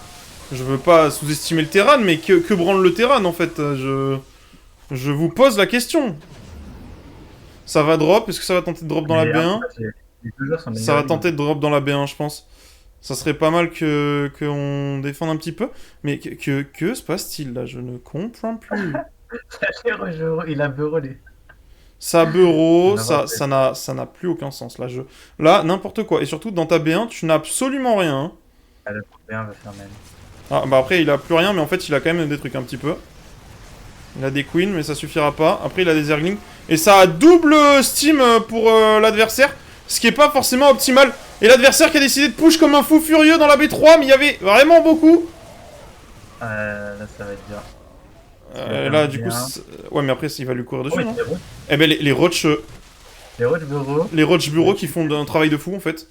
sous-estimer le Terran, mais que branle le Terran, en fait. Je vous pose la question. Ça va drop, est-ce que ça va tenter de drop dans la B1? Les deux joueurs sont Ça va meilleurs. tenter de drop dans la B1, je pense. Ça serait pas mal qu'on défende un petit peu. Mais que se passe-t-il là? Je ne comprends plus. Il a beurrelé. Ça bureau, On a ça n'a plus aucun sens. Là, n'importe quoi. Et surtout, dans ta B1, tu n'as absolument rien. Hein. Ah, le B1 va faire même. Ah, bah après, il a plus rien, mais en fait, il a quand même des trucs un petit peu. Il a des queens, mais ça suffira pas. Après, il a des zerglings. Et ça a double steam pour l'adversaire. Ce qui est pas forcément optimal. Et l'adversaire qui a décidé de push comme un fou furieux dans la B3, mais il y avait vraiment beaucoup. Là, ça va être dur. Là, du coup, ouais, mais après, il va lui courir dessus, Oh, non mais c'est bon. Eh ben, les Roach... Les Roach Bureau. qui font un travail de fou, en fait.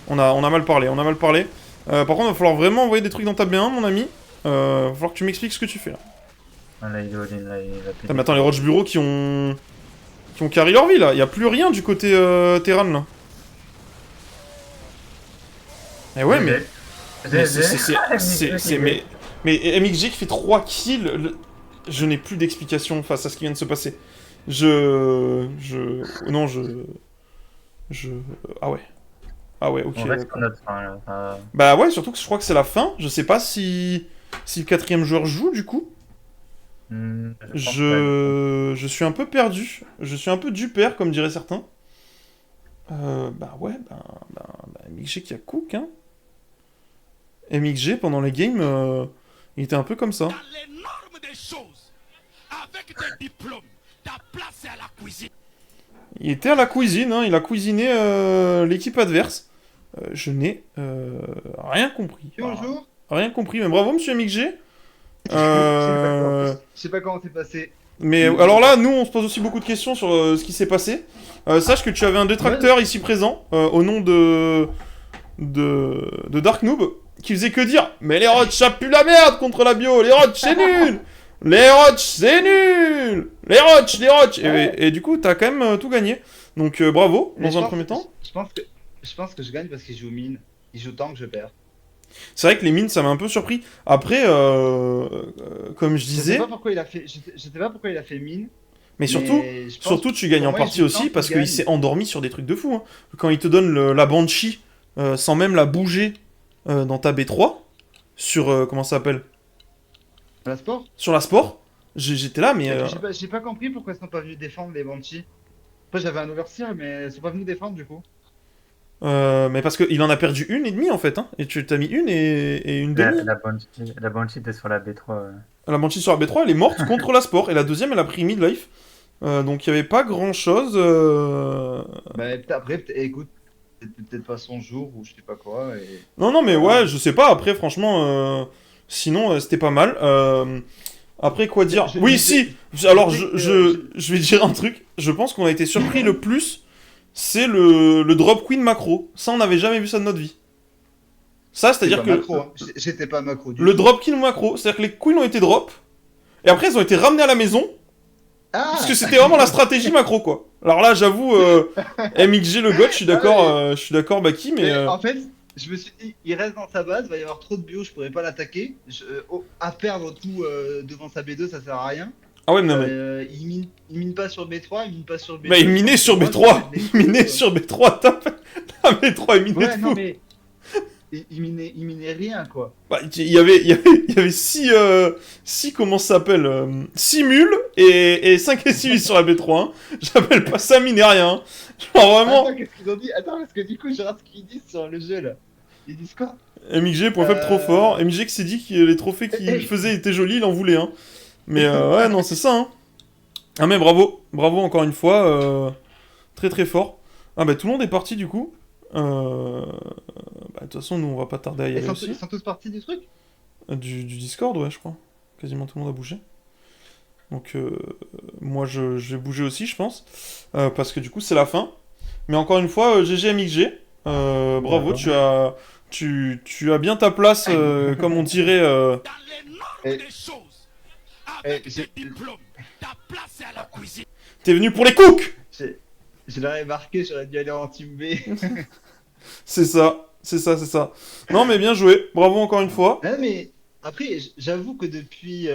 On a mal parlé, par contre, il va falloir vraiment envoyer des trucs dans ta B1, mon ami. Va falloir que tu m'expliques ce que tu fais, là. Ah, là, il est all-in, là, il va péter. Putain, mais attends, les Roach Bureau qui ont carry leur vie, là. Il y a plus rien du côté Terran, là. Eh ouais, mais... Mais MXG qui fait 3 kills, je n'ai plus d'explication face à ce qui vient de se passer. Ah ouais. Ah ouais, ok. On reste sur notre fin, là. Bah ouais, surtout que je crois que c'est la fin. Je sais pas si le quatrième joueur joue, du coup. Je suis un peu perdu. Je suis un peu du père, comme diraient certains. Bah ouais, MXG qui a cook, hein. MXG, pendant les games, il était un peu comme ça. Dans les normes des choses, avec tes diplômes, ta place est à la cuisine. Il était à la cuisine, hein, il a cuisiné l'équipe adverse. Je n'ai rien compris. Bonjour. Rien compris, mais bravo monsieur MXG. Je sais pas comment c'est passé. Mais alors là, nous on se pose aussi beaucoup de questions sur ce qui s'est passé. Sache que tu avais un détracteur ici présent, au nom de Dark Noob, qui faisait que dire « Mais les Roach, ça pue la merde contre la bio, les Roach c'est nul. Les Roach c'est nul. Les Roach. » Et du coup, t'as quand même tout gagné. Donc bravo, dans un premier temps. Je pense que je gagne parce qu'il joue mine. Il joue tant que je perds. C'est vrai que les mines, ça m'a un peu surpris. Après, comme je Je disais... sais pas pourquoi il a fait mine. Mais surtout, je pense tu gagnes en pour moi, partie il joue tant aussi parce qu'il qu'il gagne. s'est endormi sur des trucs de fou. Hein. Quand il te donne la Banshee sans même la bouger dans ta B3, sur... comment ça s'appelle? La sport. Sur la sport, j'étais là, mais... J'ai pas compris pourquoi ils sont pas venus défendre les Banshee. Après j'avais un overseer mais ils sont pas venus défendre du coup. mais parce qu'il en a perdu une et demie en fait, hein. Et tu t'as mis une et une demi. La Banshee était sur la B3. La Banshee sur la B3, elle est morte contre la sport. Et la deuxième, elle a pris mid-life. Donc il n'y avait pas grand-chose. Bah après écoute, c'était peut-être pas son jour ou je sais pas quoi. Et... Non, mais ouais, je sais pas. Après, franchement, sinon, c'était pas mal. Après, quoi dire? Oui, si! Alors, je vais dire un truc. Je pense qu'on a été surpris le plus, c'est le drop queen macro. Ça, on n'avait jamais vu ça de notre vie. Ça, c'est-à-dire que... Macro, hein. J'étais pas macro du Le tout. drop queen macro, c'est-à-dire que les queens ont été drop, et après, elles ont été ramenées à la maison, Ah Parce que c'était vraiment la stratégie macro, quoi. Alors là, j'avoue, MXG le god, je suis d'accord, Baki, mais... En fait, je me suis dit, il reste dans sa base, va y avoir trop de bio, je pourrais pas l'attaquer. À perdre tout devant sa B2, ça sert à rien. Ah ouais, mais non, mais... Il mine pas sur B3, il mine pas sur B2. Bah, il minait sur B3 Il minait sur B3, top. La B3, il minait Ouais, de non, fou. mais. Il minait rien, quoi. Bah, il y avait 6 comment ça s'appelle 6 mules et 5 SUV sur la B3. Hein. J'appelle pas ça miner rien. Hein. Genre vraiment. Attends, qu'est-ce qu'ils ont dit? Attends, parce que du coup, je regarde ce qu'ils disent sur le jeu, là. Ils disent quoi? MXG, point faible trop fort. MXG qui s'est dit que les trophées qu'il faisait étaient jolis, il en voulait un. Mais ouais, non, c'est ça. Hein. Ah, mais bravo. Bravo encore une fois. Très très fort. Ah, bah tout le monde est parti du coup. Bah, de toute façon, nous on va pas tarder à y aller aussi. Ils sont tous partis du truc? Du Discord, ouais, je crois. Quasiment tout le monde a bougé. Donc, moi je vais bouger aussi, je pense. Parce que du coup, c'est la fin. Mais encore une fois, GG MXG. Bravo, tu as bien ta place, comme on dirait. Dans les normes Eh, des choses, avec eh, tes diplômes, ta place est à la cuisine. T'es venu pour les cooks! Je l'aurais marqué, j'aurais dû aller en team B. C'est ça, c'est ça, c'est ça. Non, mais bien joué. Bravo encore une fois. Non, mais après, j'avoue que depuis,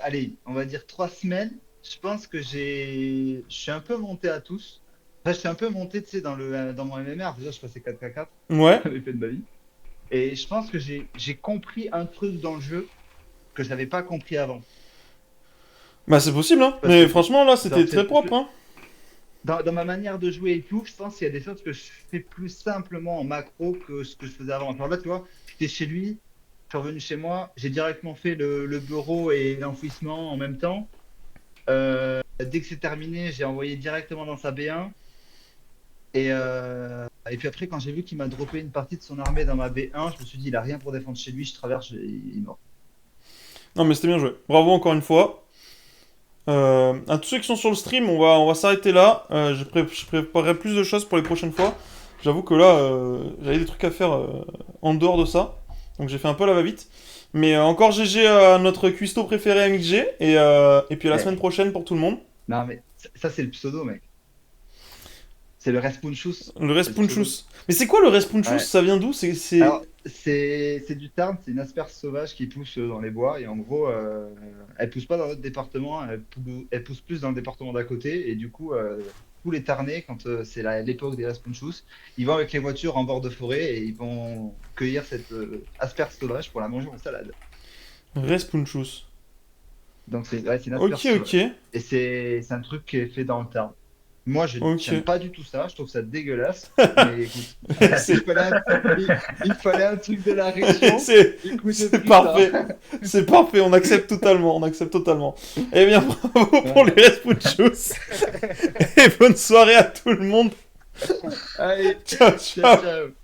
allez, on va dire 3 semaines, je pense que je suis un peu monté à tous. Enfin, je suis un peu monté, tu sais, dans mon MMR. Déjà, je passais 4k4, Ouais. j'avais fait de ma vie. Et je pense que j'ai compris un truc dans le jeu que je n'avais pas compris avant. Bah, c'est possible, hein. Parce Mais que- franchement, là, c'était Genre, très propre, hein. Dans ma manière de jouer et tout, je pense qu'il y a des choses que je fais plus simplement en macro que ce que je faisais avant. Alors là, tu vois, j'étais chez lui, je suis revenu chez moi, j'ai directement fait le bureau et l'enfouissement en même temps. Dès que c'est terminé, j'ai envoyé directement dans sa B1. Et puis après, quand j'ai vu qu'il m'a droppé une partie de son armée dans ma B1, je me suis dit, il a rien pour défendre chez lui, je traverse, il est mort. Non, mais c'était bien joué. Bravo encore une fois. À tous ceux qui sont sur le stream, on va s'arrêter là. Je préparerai plus de choses pour les prochaines fois. J'avoue que là, j'avais des trucs à faire en dehors de ça. Donc j'ai fait un peu la va-vite. Mais encore GG à notre cuistot préféré MXG. Et puis à la semaine prochaine pour tout le monde. Non, mais ça, c'est le pseudo, mec. C'est le Respunchus. Le Respunchus. Mais c'est quoi le Respunchus? Ouais. Ça vient d'où? Alors, c'est du Tarn, c'est une asperge sauvage qui pousse dans les bois et en gros, elle pousse pas dans notre département, elle pousse plus dans le département d'à côté et du coup, tous les Tarnais, quand c'est l'époque des Respunchus, ils vont avec les voitures en bord de forêt et ils vont cueillir cette asperge sauvage pour la manger en salade. Respunchus. Donc c'est ouais, c'est une Ok, asperge ok. sauvage. Et c'est un truc qui est fait dans le Tarn. Moi, je Ok. n'aime pas du tout ça, je trouve ça dégueulasse. Mais écoute, il fallait un truc de la région. C'est Écoute, c'est putain. parfait. C'est parfait, on accepte totalement, on accepte totalement. Eh bien, bravo pour les Respunchus. Et bonne soirée à tout le monde. Allez, Ciao, ciao. ciao, ciao.